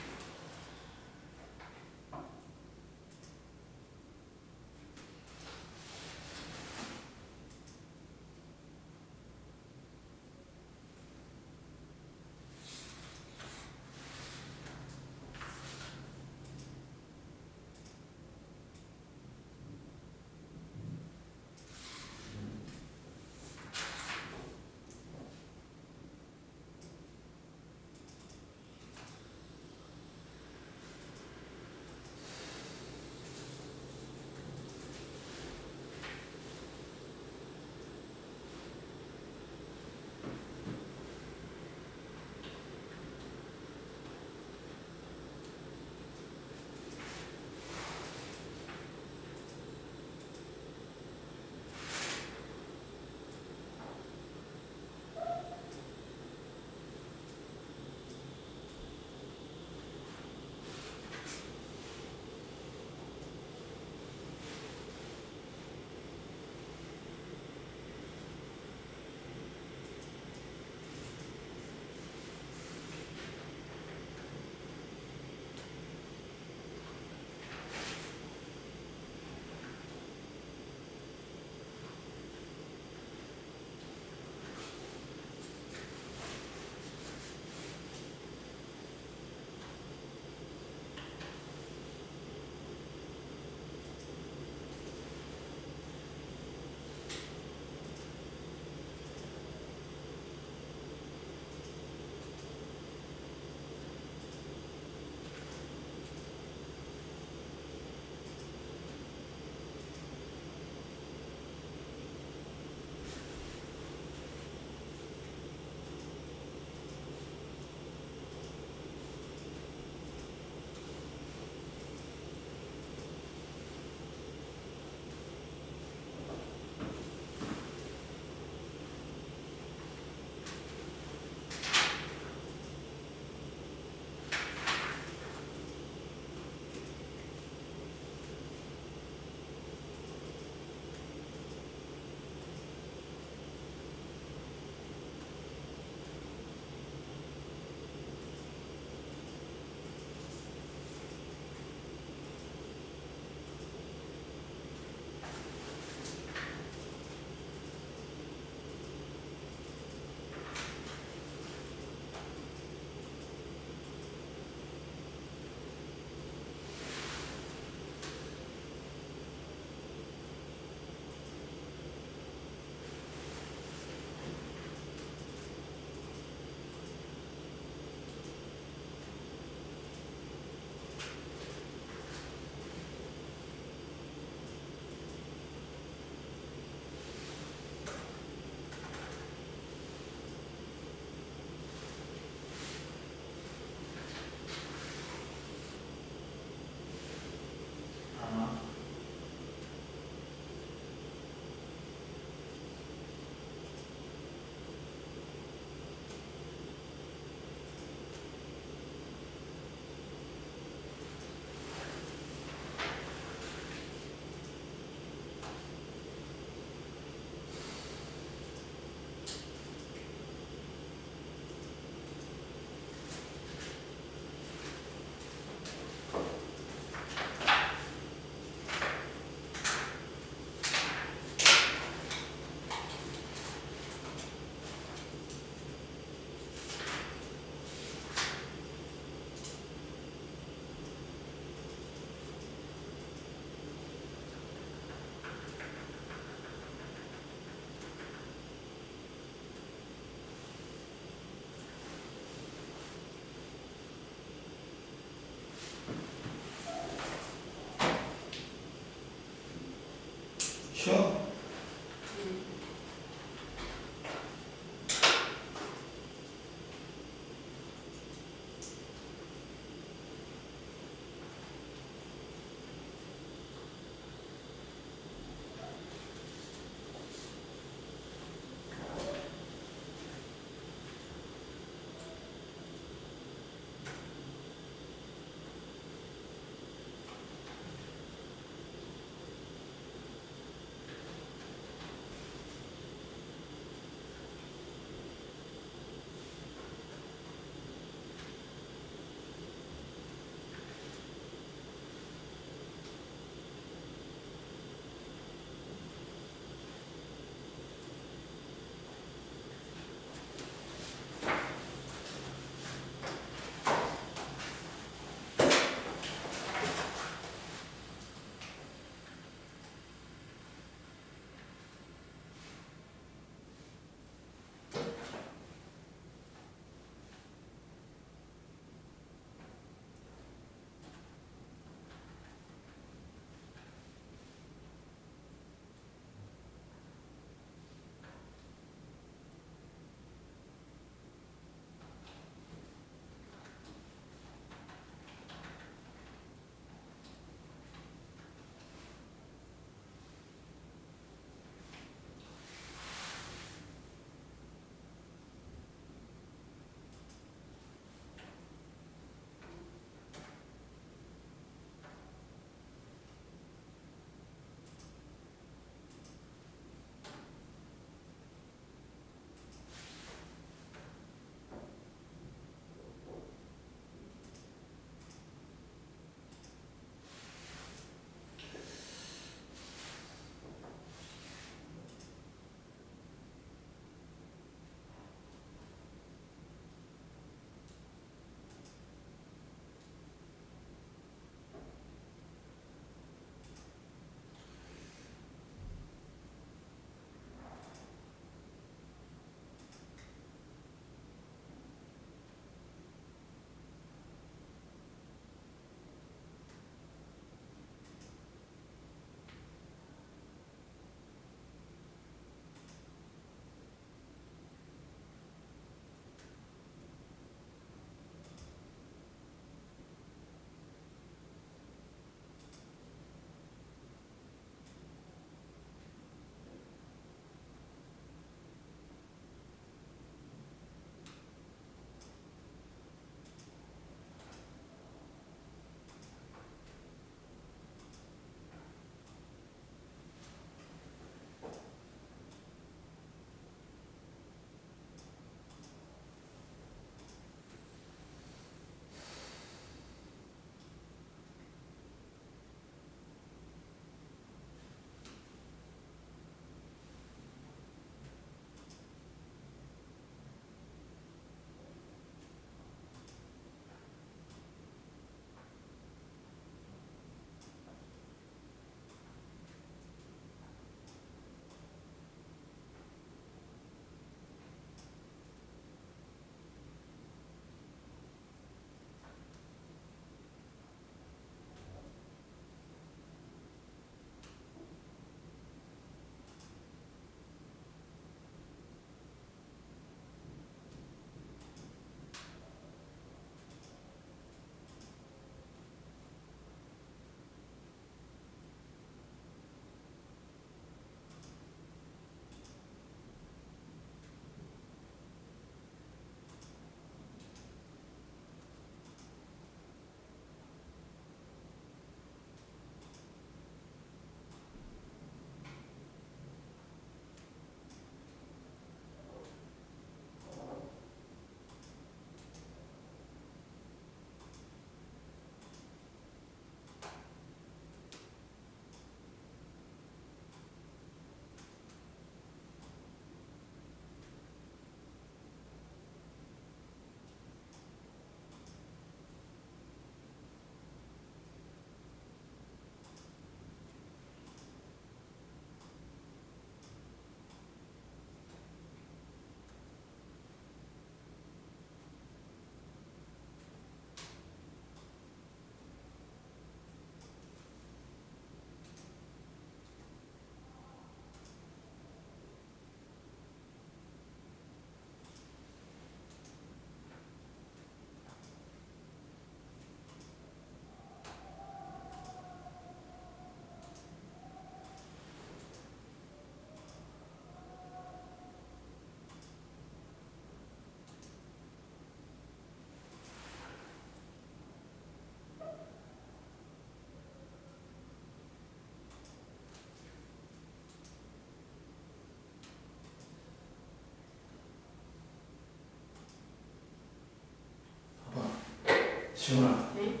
S1: 시훈아,
S2: 네?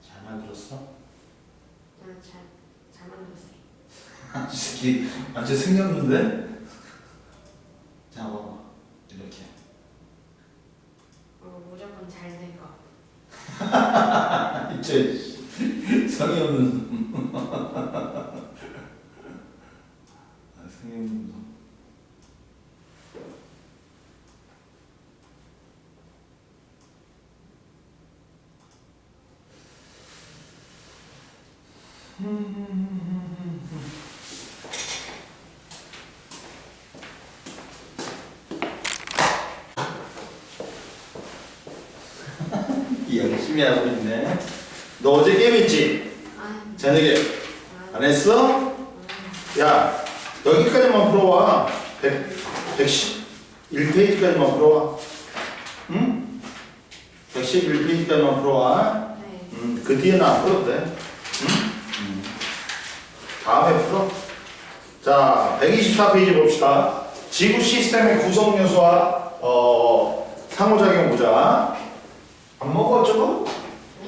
S1: 잘 만들었어?
S2: 저는 잘 만들었어요.
S1: 이 새끼 완전 생겼는데? 자, 봐봐. 이렇게.
S2: 무조건 잘 될 거.
S1: 이제 성의 없는 성의 없는 놈. 열심히 하고 있네. 너 어제 게임했지?
S2: 아,
S1: 저녁에 안 했어? 야, 여기까지만 풀어와. 111페이지까지만 풀어와. 응? 111페이지까지만 풀어와.
S2: 네.
S1: 그 뒤에는 안 풀어도 돼. 응? 다음에 풀어. 자, 124페이지 봅시다. 지구 시스템의 구성 요소와 상호작용 보자. 안 먹어 저거?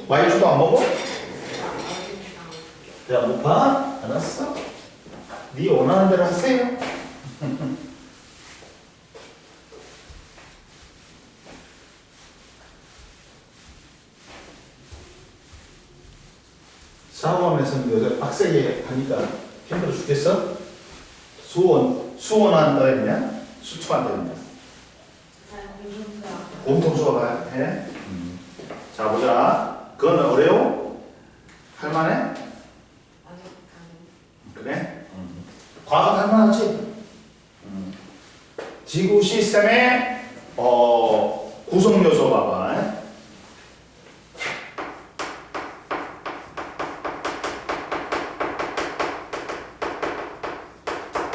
S1: 와이프도 안 먹어? 야, 못 봐? 알았어? 네 원하는 대로 하세요. 사업하면서 요새 빡세게 하니까 힘들어 죽겠어? 수원한다 했냐? 수투한다 했냐? 공통수가 해? 자, 보자. 그건 어려워? 할만해? 그래? 과학 할만하지? 지구 시스템의 구성 요소 봐봐.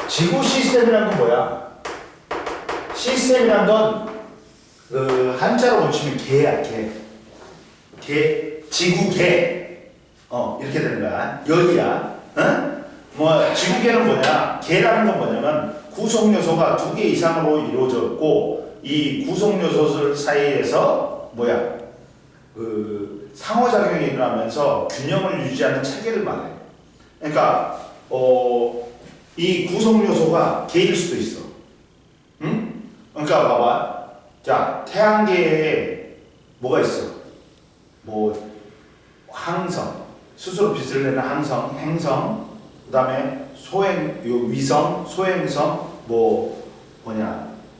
S1: 지구 시스템이란 건 뭐야? 시스템이란 건 그 한자로 붙이면 개야, 개. 지구개. 이렇게 되는 거야. 여기야. 어? 뭐 지구개는 뭐냐? 개라는 건 뭐냐면 구성 요소가 2개 이상으로 이루어졌고 이 구성 요소들 사이에서 뭐야? 그 상호작용이 일어나면서 균형을 유지하는 체계를 말해. 그러니까 이 구성 요소가 개일 수도 있어. 응? 그러니까 봐봐. 자, 태양계에 뭐가 있어? 뭐 항성, 스스로 빛을 내는 항성, 행성, 그다음에 위성, 소행성,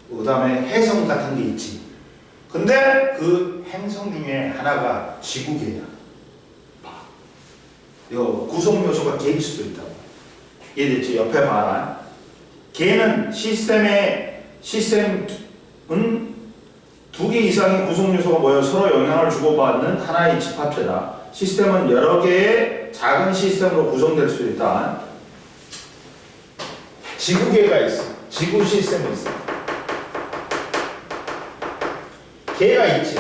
S1: 그다음에 해성 같은 게 있지. 근데 그 행성 중에 하나가 지구계야. 요 구성 요소가 개일 수도 있다고. 이해됐지? 옆에 봐라. 개는 시스템은 2개 이상의 구성 요소가 모여 서로 영향을 주고받는 하나의 집합체다. 시스템은 여러 개의 작은 시스템으로 구성될 수 있다. 지구계가 있어. 지구 시스템이 있어. 개가 있지.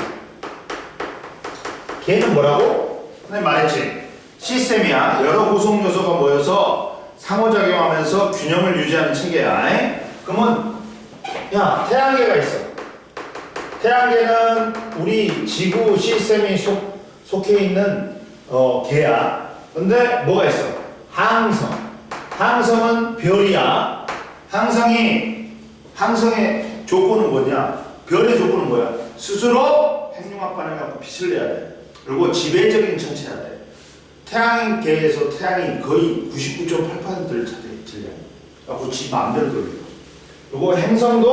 S1: 개는 뭐라고? 선생님 말했지. 시스템이야. 여러 구성 요소가 모여서 상호작용하면서 균형을 유지하는 체계야. 그러면 야, 태양계가 있어. 태양계는 우리 지구 시스템이 속해 있는 개야. 근데 뭐가 있어? 항성. 항성은 별이야. 항성의 조건은 뭐냐? 별의 조건은 뭐야? 스스로 핵융합 반응해갖고 빛을 내야 돼. 그리고 지배적인 천체야 돼. 태양계에서 태양이 거의 99.8%를 차지해. 그래갖고 지 마음대로 돌려. 그리고 행성은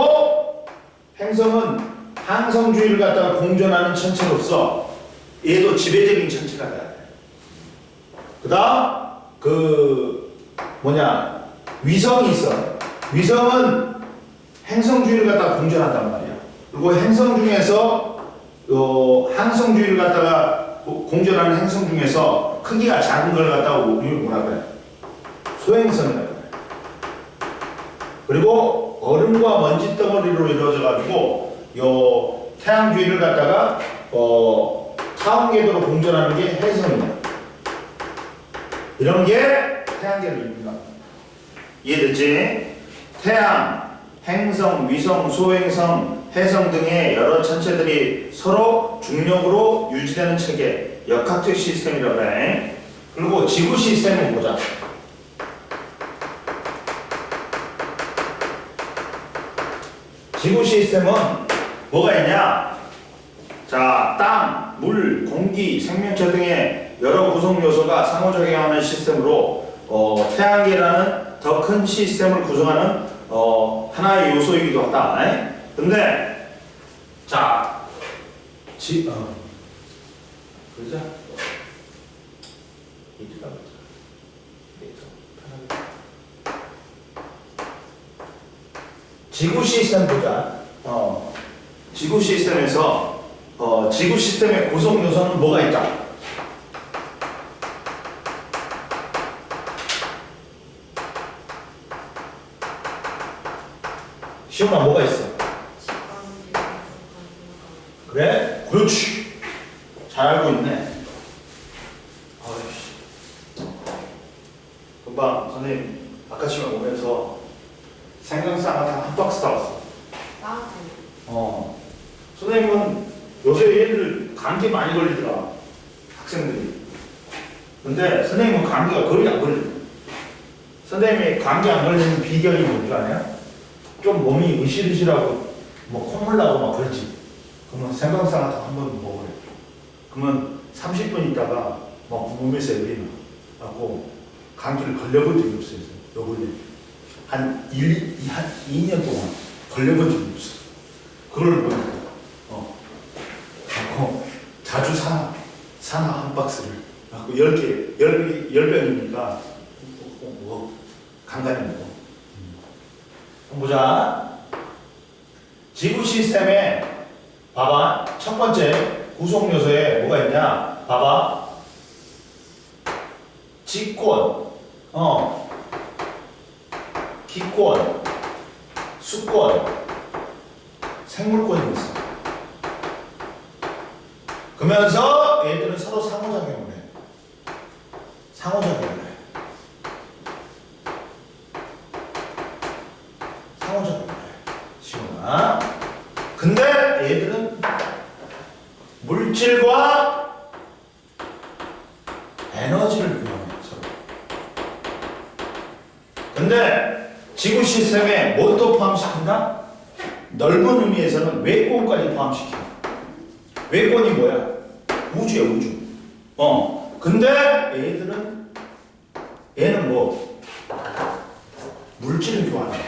S1: 항성주의를 갖다가 공존하는 천체로서 얘도 지배적인 천체가 돼야 돼. 그 다음 위성이 있어. 위성은 행성주의를 갖다가 공존한단 말이야. 그리고 행성 중에서 항성주의를 갖다가 공존하는 행성 중에서 크기가 작은 걸 갖다가 우리 뭐라 그래? 소행성이라고 그래. 그리고 얼음과 먼지 덩어리로 이루어져 가지고 요 태양주위를 갖다가 타원 궤도로 공전하는 게 해성이야. 이런 게 태양계를 이룬다. 이해됐지? 태양, 행성, 위성, 소행성, 해성 등의 여러 천체들이 서로 중력으로 유지되는 체계, 역학적 시스템이라고 해. 그리고 지구 시스템을 보자. 지구 시스템은 뭐가 있냐? 자, 땅, 물, 공기, 생명체 등의 여러 구성 요소가 상호작용하는 시스템으로 태양계라는 더 큰 시스템을 구성하는 하나의 요소이기도 하다. 근데 자, 그러자. 지구 시스템 보자. 지구 시스템에서 지구 시스템의 구성 요소는 뭐가 있다? 시온아 뭐가 있어? 그래? 그렇지. 잘 알고 있네. 아이씨. 금방 선생님 아까 시간 오면서 생강쌍을 한 박스 다 왔어. 선생님은 요새 얘들 감기 많이 걸리더라. 학생들이. 근데 선생님은 감기가 거의 안 걸려. 선생님이 감기 안 걸리는 비결이 뭔지 아냐? 좀 몸이 으실으실하고 뭐 콧물 나고 막 그러지. 그러면 생강쌍을 한번 먹으래. 그러면 30분 있다가 막 몸에서 열이 나. 갖고 감기를 걸려본 적이 없어요. 요 근래. 한 2년 동안 걸려본 적이 없어. 그걸 보니까 자주 사나 한 박스를 갖고 10병이니까 간간히 먹어. 보자. 지구 시스템에 봐봐. 첫 번째 구성 요소에 뭐가 있냐? 봐봐. 직권, 기권, 수권, 생물권이 있어. 그러면서 얘들은 서로 상호작용을 해. 상호작용을 해. 상호작용을 해. 시원하. 근데 얘들은 물질과 에너지를 이용해. 서로. 근데 지구 시스템에 뭣도 포함시킨다? 넓은 의미에서는 외권까지 포함시켜. 외권이 뭐야? 우주야, 우주. 근데 얘는 뭐 물질을 교환해.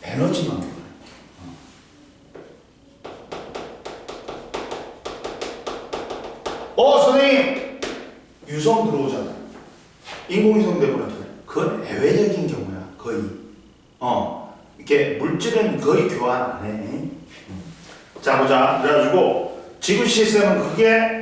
S1: 에너지만 교환해. 선생님 유성 들어오잖아. 인공위성 내보내잖아. 그건 예외적인 경우야. 거의. 이렇게 물질은 거의 교환 안 해. 자 보자. 그래가지고 지구 시스템은 크게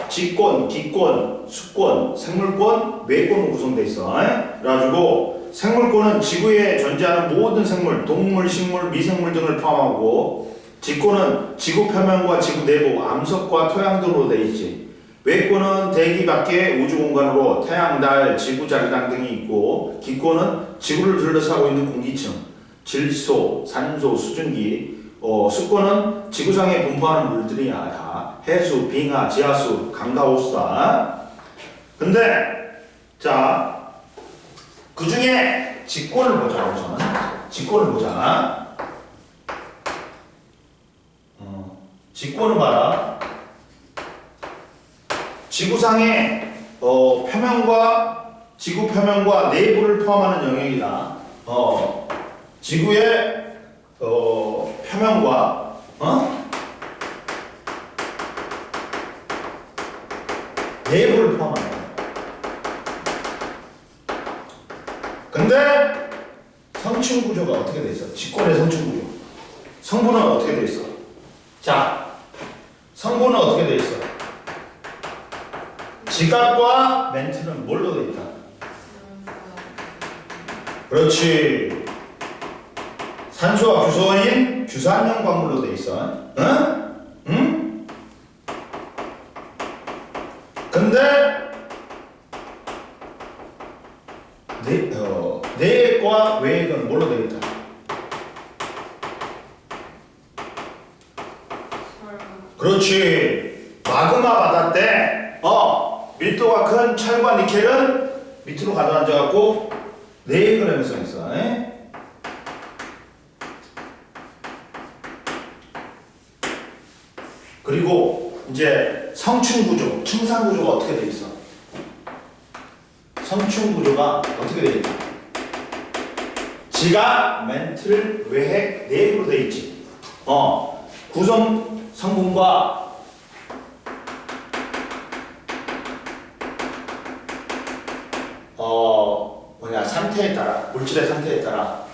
S1: 직권, 기권, 수권, 생물권, 외권으로 구성되어 있어. 그래가지고 생물권은 지구에 존재하는 모든 생물, 동물, 식물, 미생물 등을 포함하고, 직권은 지구 표면과 지구 내부, 암석과 토양 등으로 되어 있지. 외권은 대기 밖의 우주 공간으로 태양, 달, 지구, 자기장 등이 있고, 기권은 지구를 둘러싸고 있는 공기층, 질소, 산소, 수증기, 수권은 지구상에 분포하는 물들이야. 다 해수, 빙하, 지하수, 강과 호수다. 근데 자, 그 중에 직권을 보자. 우선 직권을 보자. 직권을 봐라. 지구상의 지구 표면과 내부를 포함하는 영역이다. 지구의 표면과 내부를 포함한다. 근데 성층 구조가 어떻게 돼 있어? 직권의 성층 구조. 성분은 어떻게 돼 있어? 자, 성분은 어떻게 돼 있어? 지각과 멘트는 뭘로 돼 있다? 그렇지. 산소와 규소인 규산형 광물로 돼 있어. 응? 근데 내액과 외액은 뭘로 돼 있다? 그렇지. 마그마 바다 때 밀도가 큰 철과 니켈은 밑으로 가라앉아갖고 내익을 형성했어. 그리고 이제 성층 구조, 층산 구조가 어떻게 돼 있어? 성층 구조가 어떻게 돼 있지? 지각, 멘틀, 외핵, 내액으로 돼 있지. 구성 성분과 상태에 따라, 물질의 상태에 따라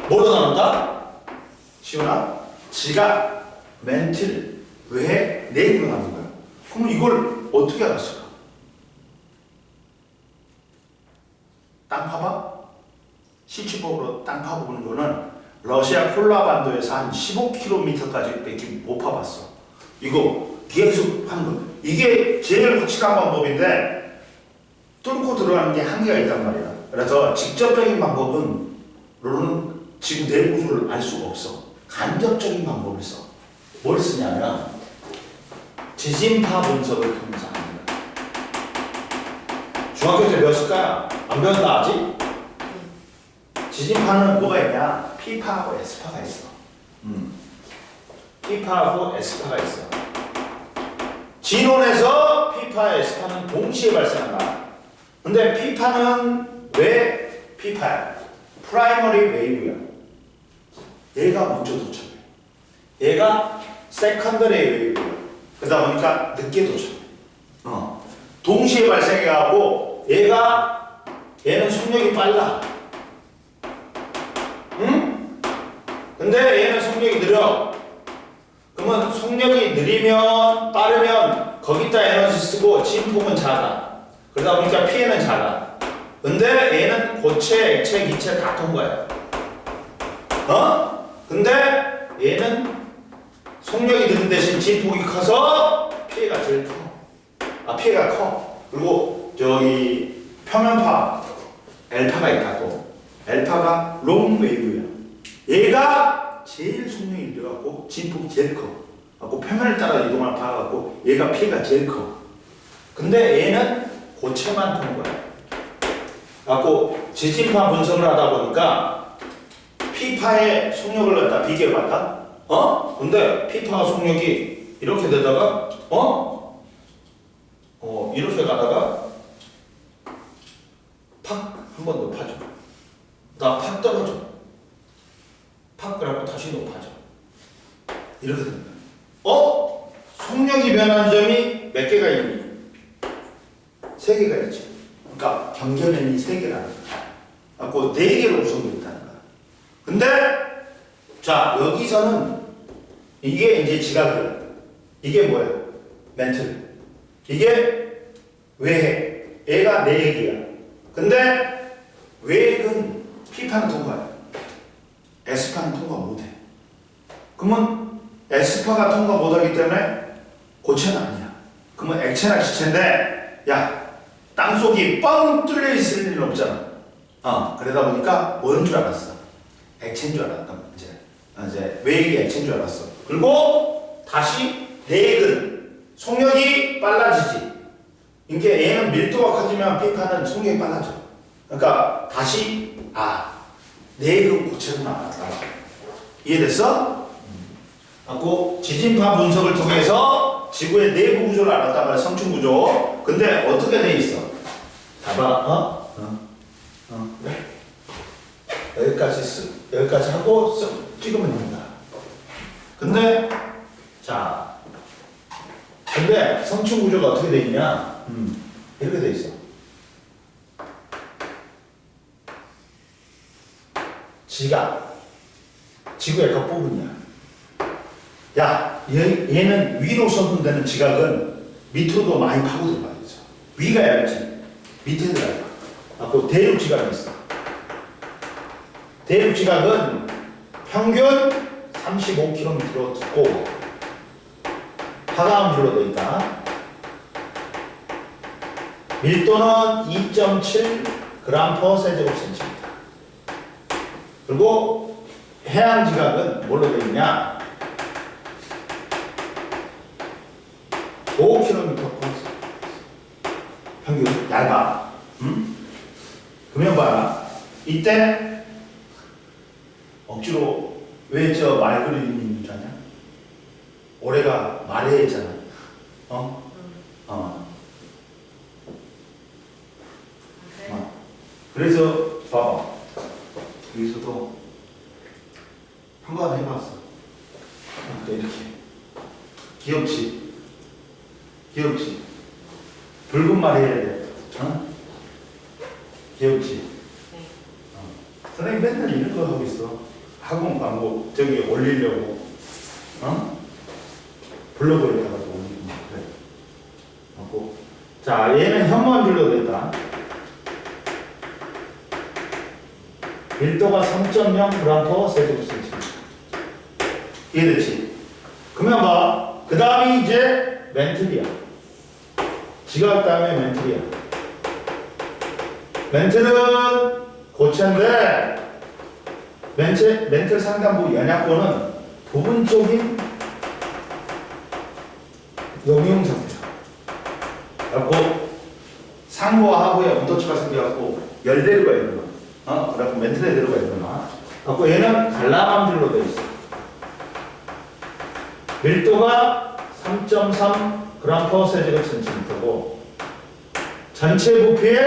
S1: 뭐로 나눈다? 시원아? 지각, 멘틀, 외핵, 내액으로 나눈 거야. 그럼 이걸 어떻게 알았을까? 땅 파봐? 실질적으로 땅 파보는 거는 러시아 콜라 반도에서 한 15km까지 밖에 못 파봤어. 이거 계속 하는 거. 이게 제일 확실한 방법인데 뚫고 들어가는 게 한계가 있단 말이야. 그래서 직접적인 방법은 너는 지금 내부 구조를 알 수가 없어. 간접적인 방법을 써. 뭘 쓰냐면 지진파 분석을 통해서 하는 거야. 중학교 때 배웠을까? 안 배웠나 아직? 지진파는 뭐가 있냐? P파하고 S파가 있어. P파하고 S파가 있어. 진원에서 P파, S파는 동시에 발생한다. 근데 P파는 왜 P파야? 프라이머리 웨이브야. 얘가 먼저 도착해. 얘가 세컨더리 웨이브야. 그러다 보니까 늦게 도착해. 동시에 발생해가지고 얘는 속력이 빨라. 응? 근데 얘는 속력이 느려. 그러면 속력이 느리면 빠르면 거기다 에너지 쓰고 진폭은 작아. 그러다 보니까 피해는 작아. 근데 얘는 고체, 액체, 기체 다 통과해. 근데 얘는 속력이 느린 대신 진폭이 커서 피해가 제일 커. 피해가 커. 그리고 저기 표면파 L파가 있다 또. L파가 롱 웨이브야. 얘가 제일 속력이 느려갖고 진폭이 제일 커. 갖고 표면을 따라 이동을 봐갖고 얘가 피해가 제일 커. 근데 얘는 고체만 통과해. 갖고 지진파 분석을 하다 보니까 P파의 속력을 갖다 비교해봤다. 근데 P파 속력이 이렇게 되다가 이렇게 가다가 팍 한 번 높아져. 나 팍 떨어져. 팍 그러고 다시 높아져. 이렇게 됩니다. 속력이 변한 점이 몇 개가 있니? 3개가 있지. 그러니까 경계면이 3개라는 거야. 갖고 4개로 구성되어 있다는 거야. 근데 자 여기서는 이게 이제 지각이야. 이게 뭐야? 멘틀. 이게 외핵. 얘가 내핵이야. 근데 외핵은 P파는 통과해. S파는 통과 못해. 그러면 S파가 통과 못하기 때문에 고체는 아니야. 그러면 액체나 기체인데 야 땅속이 뻥 뚫려 있을 일은 없잖아. 그러다 보니까 뭐인 줄 알았어? 액체인 줄 알았다. 이제 외액이 액체인 줄 알았어. 그리고 다시 내액은 속력이 빨라지지. 이게 얘는 밀도가 커지면 P파는 속력이 빨라져. 그러니까 다시 내액은 고체로 나왔다. 이해됐어? 하고 지진파 분석을 통해서 지구의 내부 구조를 알았단 말이야. 성층 구조. 근데 어떻게 돼 있어? 봐봐. 그래? 여기까지 하고 찍으면 됩니다. 근데 근데 성층 구조가 어떻게 돼 있냐? 이렇게 돼 있어. 지각. 지구의 겉부분이야. 얘는 위로 선분되는 지각은 밑으로도 많이 파고 들어가야 되죠. 위가 얇지. 밑에 들어가. 그 대륙 지각이 있어. 대륙 지각은 평균 35km로 듣고 하강줄로 되어 있다. 밀도는 2.7g/cm. 그리고 해양 지각은 뭘로 되어 있냐? 5km 평균 얇아. 그러면 봐라. 이때 억지로 왜 저 말 그리는 있잖아. 올해가 말해잖아.
S2: 그래?
S1: 그래서 봐봐. 여기서도 한번 해봤어. 이렇게 귀엽지? 귀엽지? 붉은 말 해야 돼. 귀엽지?
S2: 네.
S1: 선생님 맨날 이런 거 하고 있어. 학원 광고 저기 올리려고. 블로그에다가 올리고 그래. 하고. 자, 얘는 현무암질로 됐다. 밀도가 3.0g/cm. 이해됐지? 그러면 봐. 그 다음이 이제 멘틀이야. 지각 다음에 멘틀이야. 멘틀은 고체인데 멘틀 상단부 연약권은 부분적인 용융 상태야. 그래갖고 상부와 하부에 온도차가 생겨갖고 열대류가 일어나. 그래갖고 멘틀에 들어가 있구나. 그래갖고 얘는 관람암질로 되어 있어. 밀도가 3.3g/cm고 전체 부피의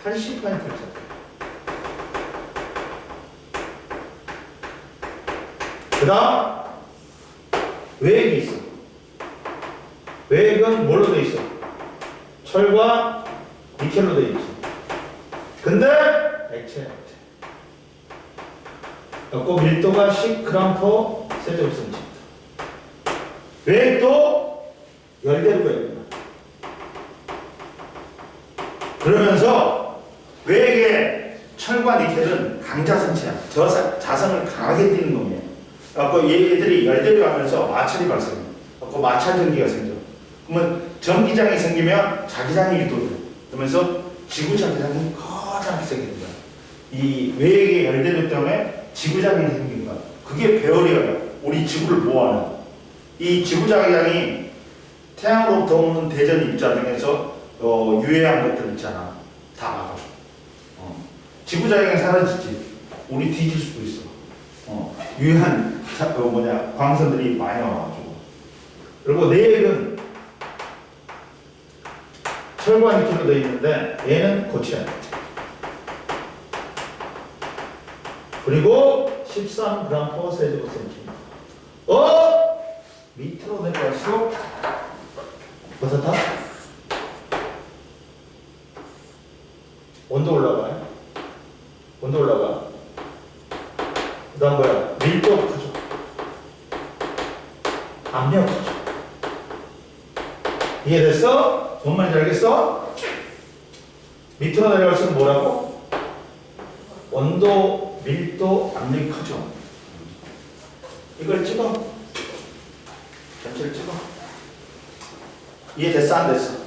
S1: 80%를 차지. 그 다음 외액이 있어. 외액은 뭘로 되어 있어? 철과 니켈로 되어 있지. 근데 액체야, 액체. 그리고 밀도가 10g/cm. 외액도 열대류가 있다. 그러면서 외액의 철과 니켈은 강자성체야. 자성을 강하게 띠는 놈이야. 그래서 얘들이 열대류 하면서 마찰이 발생해. 그래서 마찰 전기가 생겨. 그러면 전기장이 생기면 자기장이 유도돼. 그러면서 지구 자기장이 커다랗게 생기는 거야. 이 외액의 열대류 때문에 지구장이 생긴 거야. 그게 베어리어야. 우리 지구를 보호하는. 이 지구자기장이 태양으로부터 오는 대전 입자 등에서 유해한 것들 있잖아. 다 막아줘. 지구자기장이 사라지지. 우리 뒤질 수도 있어. 유해한 광선들이 많이 와가지고. 그리고 내액은 철과 니켈로 되어 있는데 얘는 고체야. 그리고 13g/cm. 밑으로 내려갈수록 어떻다? 온도 올라가요. 온도 올라가. 그 다음 뭐야? 밀도 크죠. 압력 크죠. 이해됐어? 뭔 말인지 알겠어? 밑으로 내려갈수록 뭐라고? 온도, 밀도, 압력이 크죠. 이걸 찍어. 전체를 찍어. 이해됐어? 안 됐어?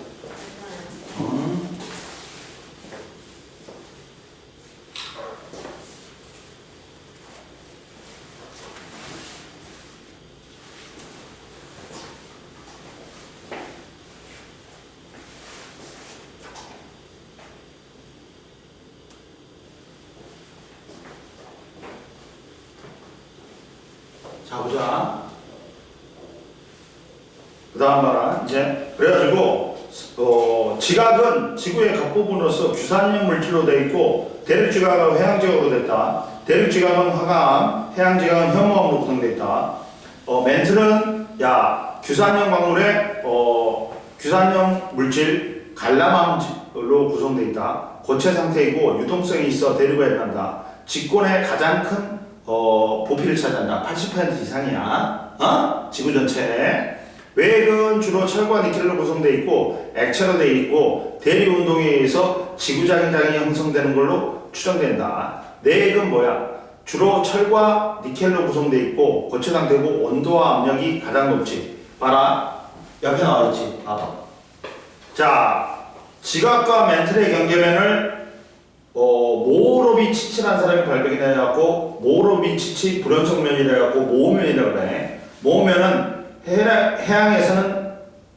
S1: 자, 보자. 그 다음 봐라. 이제, 그래가지고, 지각은 지구의 각부분으로서 규산형 물질로 되어 있고, 대륙지각은 해양지각으로 됐다. 대륙지각은 화강암, 해양지각은 현무암으로 구성되어 있다. 멘틀은, 규산형 광물에, 규산형 물질, 갈람암으로 구성되어 있다. 고체 상태이고, 유동성이 있어 대류가 일어난다. 직권의 가장 큰, 부피를 차지한다. 80% 이상이야. 지구 전체에. 외액은 주로 철과 니켈로 구성되어 있고 액체로 되어 있고 대리 운동에 의해서 지구자기장이 형성되는 걸로 추정된다. 내액은 뭐야? 주로 철과 니켈로 구성되어 있고 고체 상태고 온도와 압력이 가장 높지. 봐라. 옆에 나와있지. 봐봐. 자, 지각과 멘틀의 경계면을 모로비 치치라는 사람이 발견이 돼갖고 모로비 치치 불연성면이라 해갖고 모면이라고 그래. 모면은 해양에서는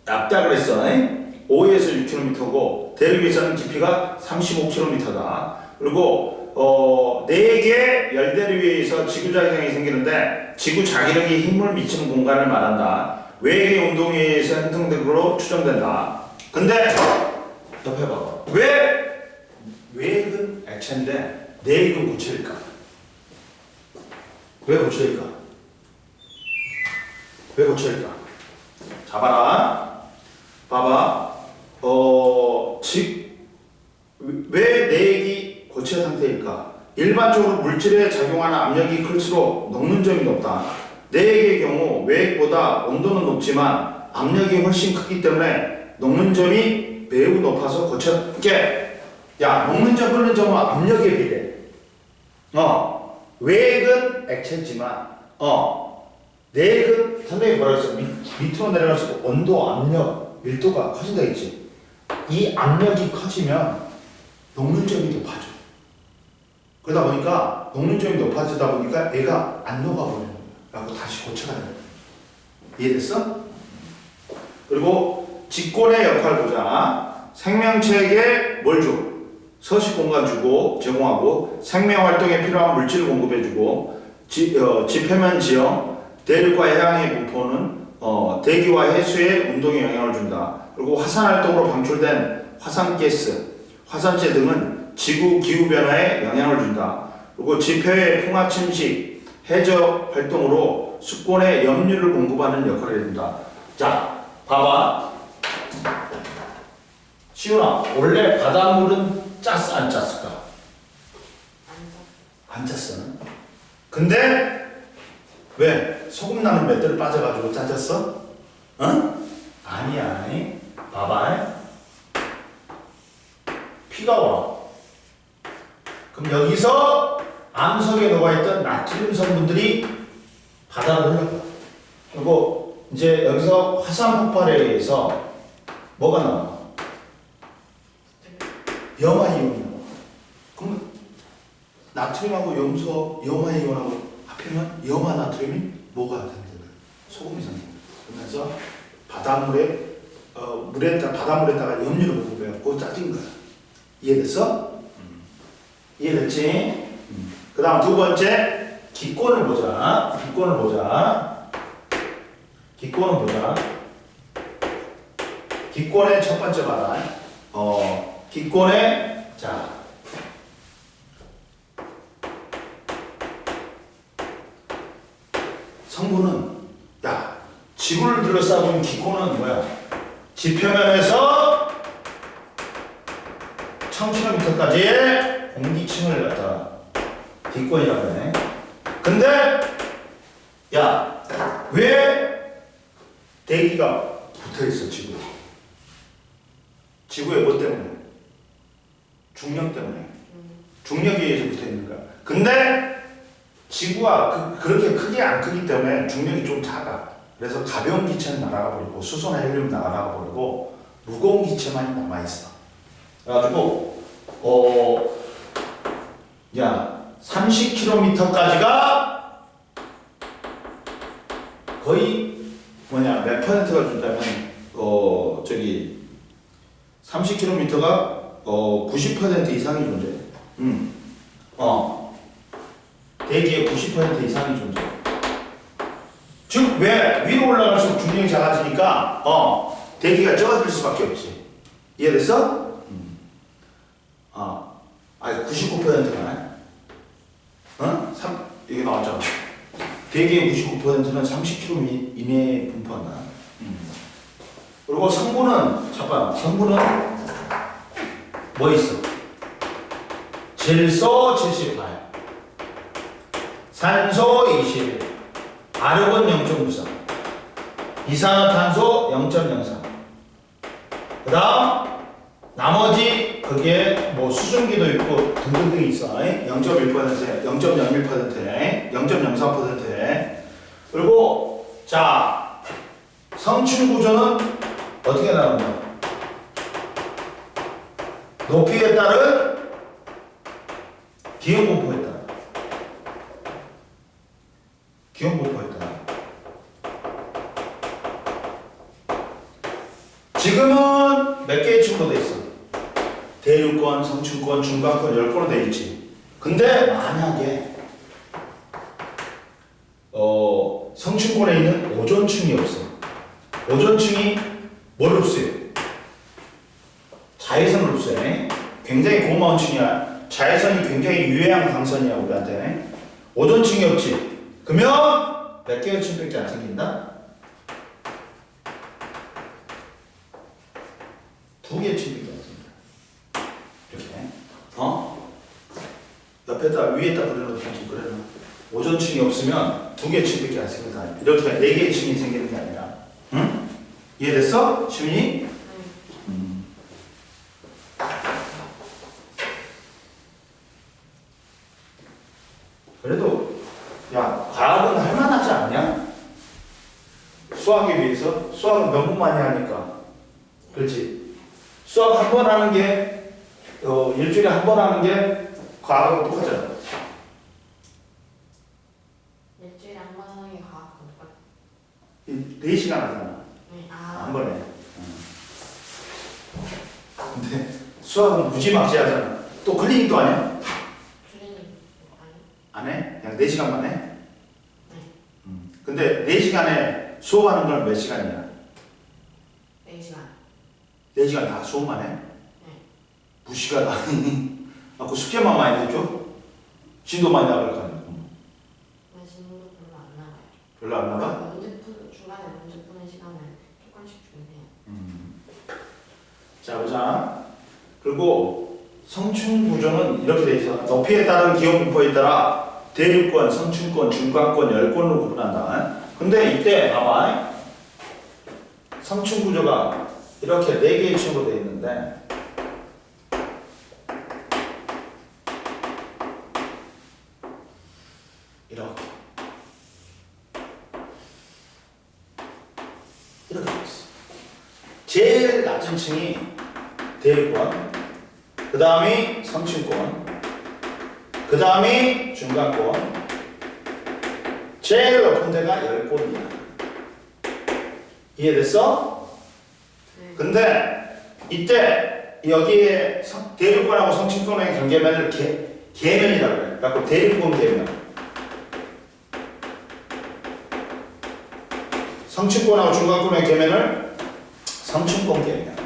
S1: 얇다 그랬어. 5에서 6km고 대륙에서는 깊이가 35km다. 그리고 4개 열대류에서 지구자기장이 생기는데 지구 자기력이 힘을 미치는 공간을 말한다. 외계 운동에 의해서 형성된 걸로 추정된다. 근데 옆에 봐봐. 외액은 액체인데 내액은 고체일까? 왜 고체일까? 왜 고체일까? 잡아라. 봐봐. 왜 내액이 고체 상태일까? 일반적으로 물질에 작용하는 압력이 클수록 녹는 점이 높다. 내액의 경우 외액보다 온도는 높지만 압력이 훨씬 크기 때문에 녹는 점이 매우 높아서 고체게. 야, 녹는 점, 끓는 점은 압력에 비례. 외액은 액체지만, 내액은 선생님이 뭐라 했어? 밑으로 내려갈수록 온도, 압력, 밀도가 커진다 했지. 이 압력이 커지면 녹는 점이 높아져. 그러다 보니까 녹는 점이 높아지다 보니까 애가 안 녹아버리는 거야. 라고 다시 고체가 되는 거야. 이해됐어? 그리고 직권의 역할 보자. 생명체에게 뭘 줘? 서식 공간 주고 제공하고 생명 활동에 필요한 물질을 공급해주고 지표면 지형, 대륙과 해양의 분포는 대기와 해수의 운동에 영향을 준다. 그리고 화산 활동으로 방출된 화산가스, 화산재 등은 지구 기후 변화에 영향을 준다. 그리고 지표의 풍화 침식, 해저 활동으로 수권에 염류를 공급하는 역할을 해준다. 자, 봐봐. 시훈아, 원래 바닷물은 짰어 안 짰을까? 안 짰어. 근데 왜? 소금나는 맷들을 빠져가지고 짜졌어? 응? 아니야. 봐봐. 피가 와. 그럼 여기서 암석에 녹아있던 나트륨 성분들이 바다로 흘러가. 그리고 이제 여기서 화산 폭발에 의해서 뭐가 나와? 염화이온이 나와. 그럼 나트륨하고 염소, 염화이온하고 합하면 염화나트륨이 뭐가 된다는 거야? 소금이 생긴다. 그러면서 바닷물에다가 염류를 공급해갖고 짜진 거야. 이해됐어? 이해됐지? 그 다음 두 번째, 기권을 보자. 기권의 첫 번째 봐라. 기권의, 자, 성분은, 야, 지구를 둘러싸고 있는 기권은 뭐야? 지표면에서 1000km까지의 공기층을 갖다 기권이라고 해. 근데, 야, 왜 대기가 붙어있어, 지구에? 지구에 뭐 때문에? 중력 때문에. 중력에 의해서 붙어있는 거야. 근데 지구가 그렇게 크게 안 크기 때문에 중력이 좀 작아. 그래서 가벼운 기체는 날아가 버리고 수소나 헬륨 날아가 버리고 무거운 기체만이 남아있어. 그래가지고 30km까지가 거의 몇 퍼센트가 준다면 30km가 90% 이상이 존재해. 대기의 90% 이상이 존재해. 즉, 왜? 위로 올라갈수록 중력이 작아지니까 대기가 적어질 수밖에 없지. 이해됐어? 99%가 이게 나왔잖아. 대기의 99%는 30km 이내에 분포한다. 그리고 성분은, 잠깐, 성분은 뭐 있어? 질소 78, 산소 21, 아르곤 0.93, 이산화탄소 0.03. 그 다음 나머지 거기에 뭐 수증기도 있고 등등등 있어. 0.1%, 0.01%, 0.03%. 그리고 자, 성층 구조는 어떻게 나오는가? 높이에 따른 기형 공포했다. 기형 공포했다. 지금은 몇 개의 층으로 돼 있어? 대륙권, 성층권, 중간권, 열권으로 돼 있지. 근데 만약에 성층권에 있는 오존층이 없어. 오존층이 뭘 흡수해? 자외선을 흡수해. 굉장히 고마운 층이야. 자외선이 굉장히 유해한 강선이야 우리한테. 오존층이 없지. 그러면 몇 개의 층밖에 안 생긴다? 2개의 층밖에 안 생긴다. 이렇게. 옆에다 위에다 그려놓고 좀 그려놔. 오존층이 없으면 2개의 층밖에 안 생긴다. 이렇게 4개의 층이 생기는 게 아니라. 응? 이해됐어? 시민이? 그래도 야 과학은 할만하지 않냐? 수학에 비해서 수학은 너무 많이 하니까 그렇지? 수학 한 번 하는 게 일주일에 한 번 하는 게 과학하고 똑같잖아.
S2: 일주일에 한 번 하는 게 과학 공부.
S1: 4시간 하잖아.
S2: 네.
S1: 한 번에. 근데 수학은 무지막지하잖아. 또 클리닉도 아니야?
S2: 클리닉 아니?
S1: 안 해? 그냥 4시간만 해? 근데 4시간에 수업하는 건 몇 시간이야?
S2: 4시간.
S1: 4시간 다 수업만 해?
S2: 네.
S1: 무시간 아니. 그 숙제만 많이 내줘? 진도 많이 나갈 거 아니야?
S2: 신도 별로 안 나가요.
S1: 별로 안 나가?
S2: 중간에 문제 푸는 시간을 조금씩 주네요.
S1: 자 보자. 그리고 성층 구조는 이렇게 돼 있어. 높이에 따른 기호 분포에 따라 대륙권, 성층권, 중간권, 열권으로 구분한다. 근데 이때 봐봐. 성층 구조가 이렇게 4개의 층으로 되어 있는데 이렇게 되어 있어. 제일 낮은 층이 대륙권, 그 다음이 성층권, 그 다음이 중간권, 제일 높은 데가 열권이야. 이해됐어?
S2: 네.
S1: 근데 이때 여기에 대륙권하고 성층권의 경계면을 계면이라고 해. 그래서 대륙권 계면, 성층권하고 중간권의 계면을 성층권 계면,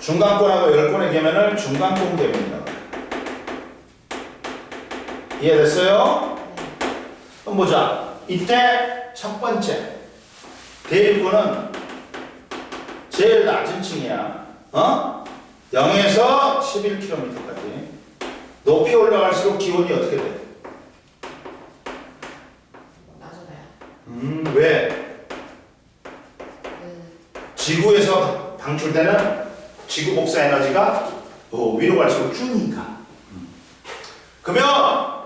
S1: 중간권하고 열권의 계면을 중간권 계면이라고 해. 이해됐어요? 그럼 보자. 이때 첫 번째 대륙권은 제일 낮은 층이야. 0에서 11km까지. 높이 올라갈수록 기온이 어떻게 돼?
S2: 낮아요.
S1: 왜? 지구에서 방출되는 지구 복사 에너지가 위로 갈수록 주니까. 그러면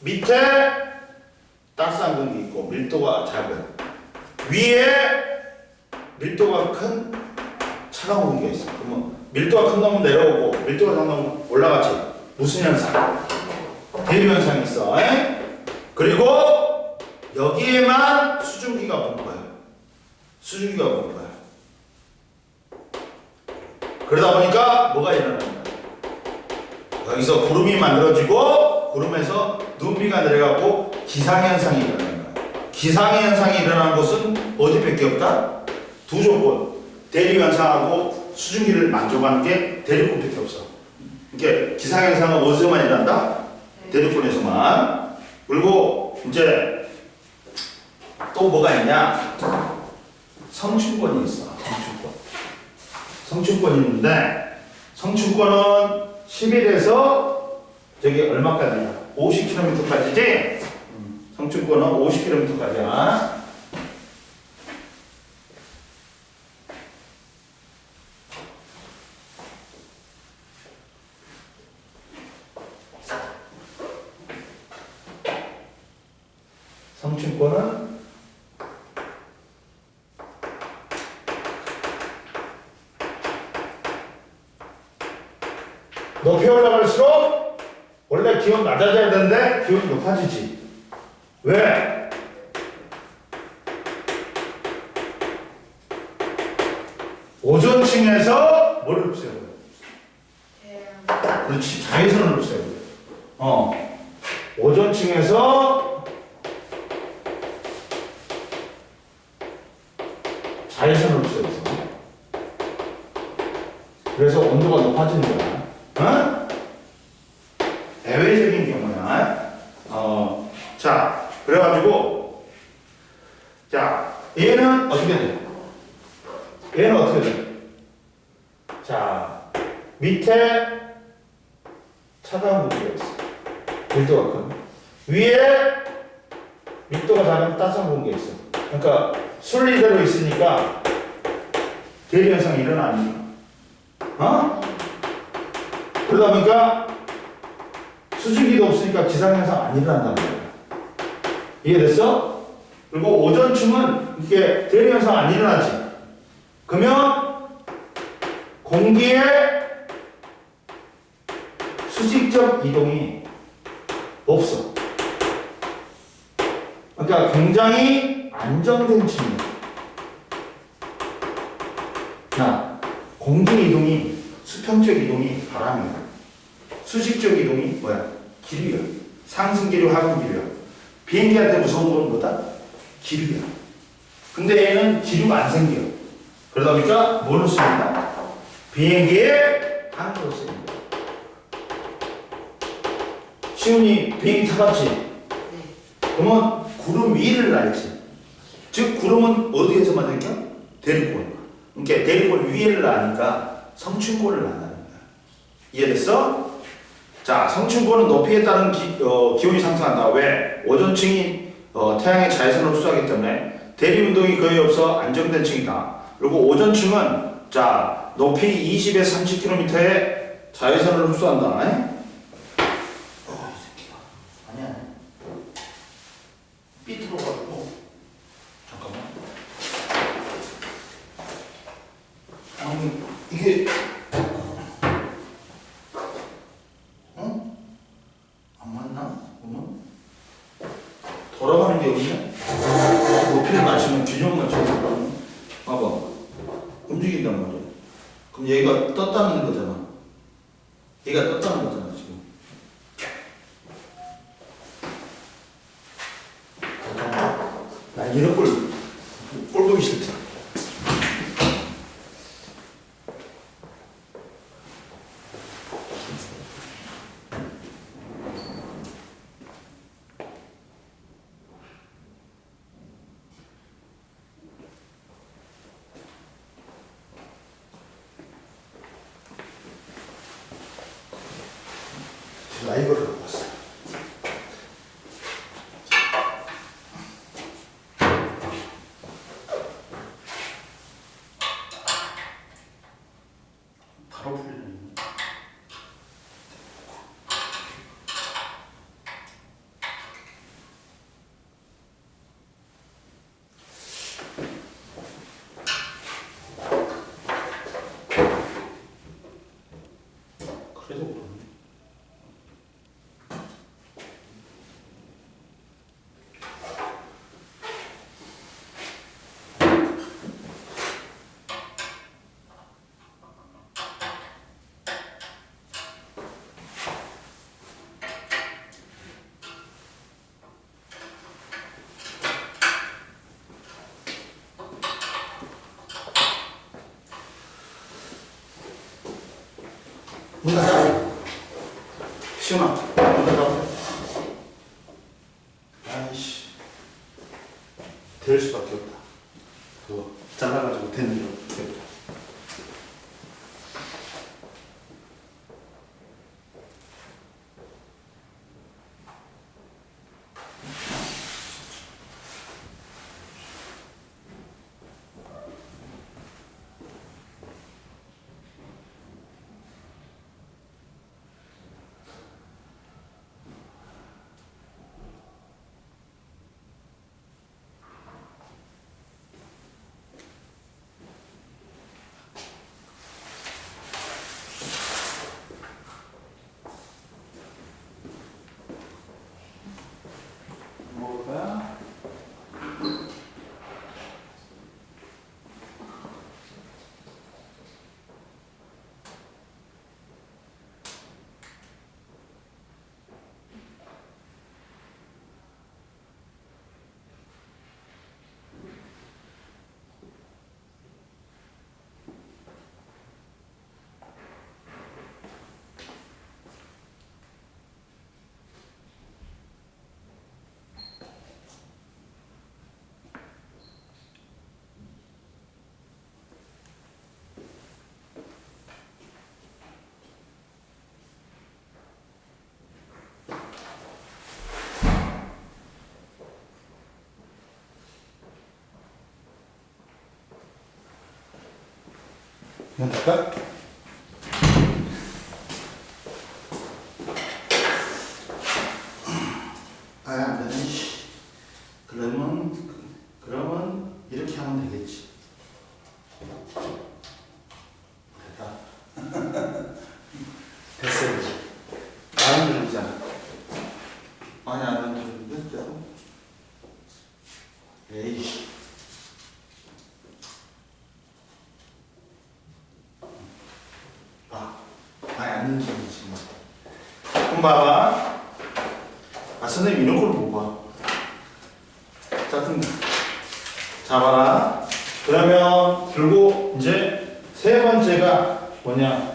S1: 밑에 따스한 공기 있고 밀도가 작은, 위에 밀도가 큰 차가운 공기가 있어. 그러면 밀도가 큰 놈은 내려오고 밀도가 작은 놈은 올라가지. 무슨 현상? 대류 현상이 있어. 그리고 여기에만 수증기가 분포해. 수증기가 분포해. 그러다 보니까 뭐가 일어나는 거야? 여기서 구름이 만들어지고 구름에서 눈비가 내려가고 기상현상이 일어나는 거야. 기상현상이 일어나는 곳은 어디밖에 없다? 2조건. 대류현상하고 수증기를 만족하는 게 대륙권밖에 없어. 이게 기상현상은 어디서만 일어난다? 대륙권에서만. 그리고 이제 또 뭐가 있냐? 성층권이 있어. 성층권이 있는데 성층권은 10일에서 저기 얼마까지야? 50km까지지? 성층권은 50km까지야. 성층권은 높이 올라갈수록 원래 기온 낮아져야 되는데 기온이 높아지지. 왜? 오존층에서 뭘 없애요? 그렇지. 자외선을 없애요. 오존층에서 자외선을 없애요. 그래서 온도가 높아지는 거야. 어? 대외적인 경우야. 자, 그래가지고, 자, 얘는 어떻게 돼? 얘는 어떻게 돼? 자, 밑에 차가운 공기가 있어. 밀도가 큰. 위에 밀도가 작은 따뜻한 공기가 있어. 그러니까 순리대로 있으니까 대리 현상이 일어나니까. 그러다 보니까 수증기도 없으니까 기상현상 안 일어난단 말이야. 이해됐어? 그리고 오존층은 이렇게 대리현상 안 일어나지. 그러면 공기의 수직적 이동이 없어. 그러니까 굉장히 안정된 층이야. 자, 공기 이동이 수평적 이동이 바람이야. 수직적 이동이 뭐야? 기류야. 상승 기류, 하강 기류야. 비행기한테 무서운 건 뭐다? 기류야. 근데 얘는 기류가 안 생겨. 그러다 보니까 뭘로 쓰인다? 비행기의 항로로 쓰인다. 시훈이 비행기 타봤지?
S2: 네.
S1: 그러면 구름 위를 날지. 즉 구름은 어디에서만 생겨? 대륙골. 그러니까 대륙골 위를 나니까 성층골을 난다는 거야. 이해됐어? 자, 성층골은 높이에 따른 기온이 상승한다. 왜? 오존층이 태양의 자외선을 흡수하기 때문에 대리운동이 거의 없어 안정된 층이다. 그리고 오존층은 자, 높이 20에서 30km의 자외선을 흡수한다. 이 새끼가. 아니야. 삐뚤어가지고. 잠깐만. 아니, 이게. 안 맞나? 그러면? 돌아가는 게 없네? 높이를 맞추면 균형 맞추면 봐봐. 움직인단 말이야. 그럼 얘가 떴다는 거잖아. 얘가 떴다는 거잖아, 지금. 잠깐만. 나 이런 꼴 보기 싫다. 라이브를 갖고 왔어. 바로 풀리네. 그래도 그러네. 문 닫아. 시원아, 문 닫아. 아이씨. 될 수밖에 없다. 그거 잘라가지고 되는 게 없다. 이건 될까? 안 되네. 그러면 이렇게 하면 되겠지. 됐다. 됐어요. 안 들리잖아. 아니 안 들리는데? 에이씨. 안 들리지. 그럼 봐봐. 선생님 이런 걸 못 봐. 짜증나. 잡아라. 그러면 그리고 이제 세 번째가 뭐냐?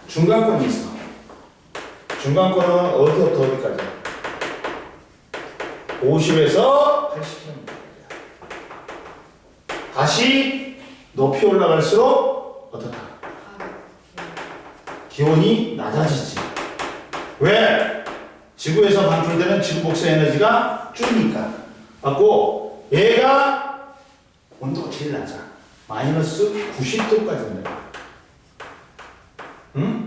S1: 중간권이 있어. 중간권은 어디부터 어디까지? 50에서 80km. 다시 높이 올라갈수록 어떻다? 기온이 낮아지지. 왜? 지구에서 방출되는 지구 복사 에너지가 줄니까. 맞고 얘가 온도가 제일 낮아. 마이너스 90도까지 내려. 응?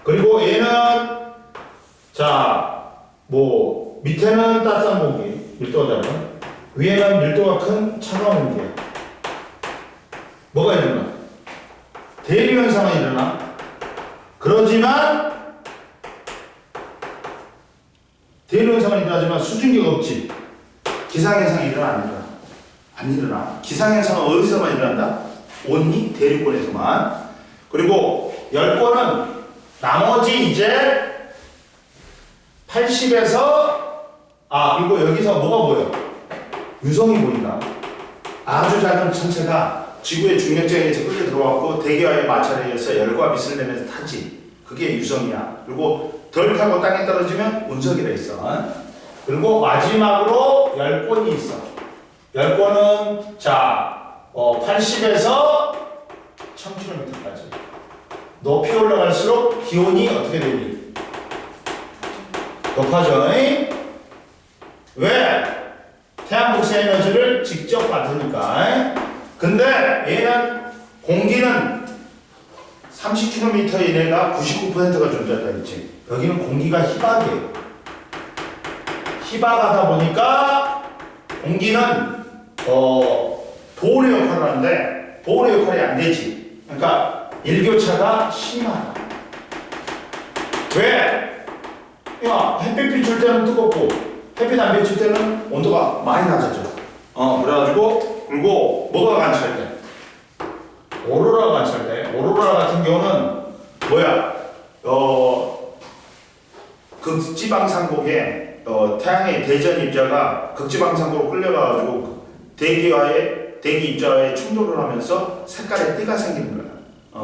S1: 그리고 얘는 자 뭐 밑에는 따뜻한 공기 밀도가 작은, 위에는 밀도가 큰 차가운 공기. 뭐가 일어나? 대류 현상이 일어나. 그러지만 대류 현상은 일어나지만 수증기가 없지. 기상현상이 일어나 안 일어나? 안 일어나. 기상현상은 어디서만 일어난다? 온리 대류권에서만. 그리고 열권은 나머지 이제 80에서 그리고 여기서 뭐가 보여? 유성이 보인다. 아주 작은 천체가 지구의 중력장에 끌려 들어왔고 대기와의 마찰에 의해서 열과 빛을 내면서 타지. 그게 유성이야. 그리고 덜 타고 땅에 떨어지면 운석이라 있어. 그리고 마지막으로 열권이 있어. 열권은 80에서 1000km까지. 높이 올라갈수록 기온이 어떻게 되니? 높아져. 왜? 태양 복사 에너지를 직접 받으니까. 근데 얘는 공기는 30km 이내가 99%가 존재한다 했지. 여기는 공기가 희박이에요. 희박하다 보니까 공기는 보온의 역할을 하는데 보온의 역할이 안 되지. 그러니까 일교차가 심하다. 왜? 야, 햇빛 비출 때는 뜨겁고 햇빛 안 비출 때는 온도가 많이 낮아져. 그래가지고 그리고 뭐가 관찰돼? 오로라가 관찰돼. 오로라 같은 경우는 뭐야? 극지방상국에 태양의 대전 입자가 극지방상국으로 끌려가가지고 대기 입자와의 충돌을 하면서 색깔에 띠가 생기는 거야.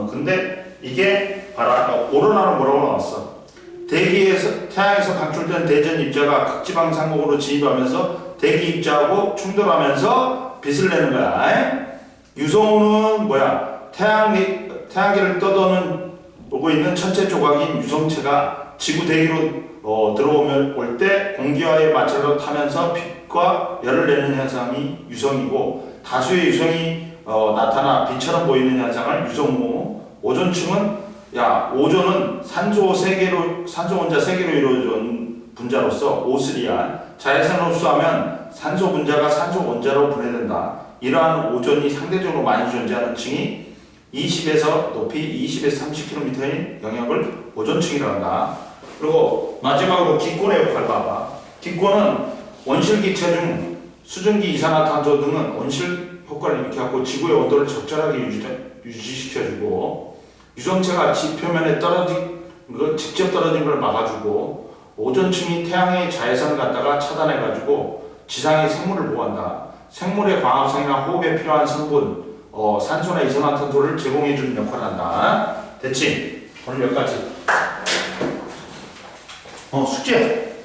S1: 근데 이게 바로 오로라는 뭐라고 나왔어? 태양에서 방출된 대전 입자가 극지방상국으로 진입하면서 대기 입자하고 충돌하면서 빛을 내는 거야. 유성우는 뭐야? 태양계를 떠도고 있는 천체 조각인 유성체가 지구 대기로 들어오면 올 때 공기와의 마찰로 타면서 빛과 열을 내는 현상이 유성이고, 다수의 유성이 나타나 빛처럼 보이는 현상을 유성우. 오존층은 오존은 산소 혼자 3개로 이루어진 분자로서 오스리아. 자외선을 흡수하면 산소 분자가 산소 원자로 분해된다. 이러한 오존이 상대적으로 많이 존재하는 층이 20에서 높이 20에서 30km인 영역을 오존층이라고 한다. 그리고 마지막으로 기권의 역할 봐봐. 기권은 온실기체 중 수증기, 이산화탄소 등은 온실 효과를 일으켜갖고 지구의 온도를 적절하게 유지시켜주고, 유성체가 지표면에 직접 떨어진 걸 막아주고, 오존층이 태양의 자외선을 갖다가 차단해가지고 지상의 생물을 보호한다. 생물의 광합성이나 호흡에 필요한 성분, 산소나 이산화탄소를 제공해주는 역할을 한다. 됐지? 오늘 여기까지. 숙제.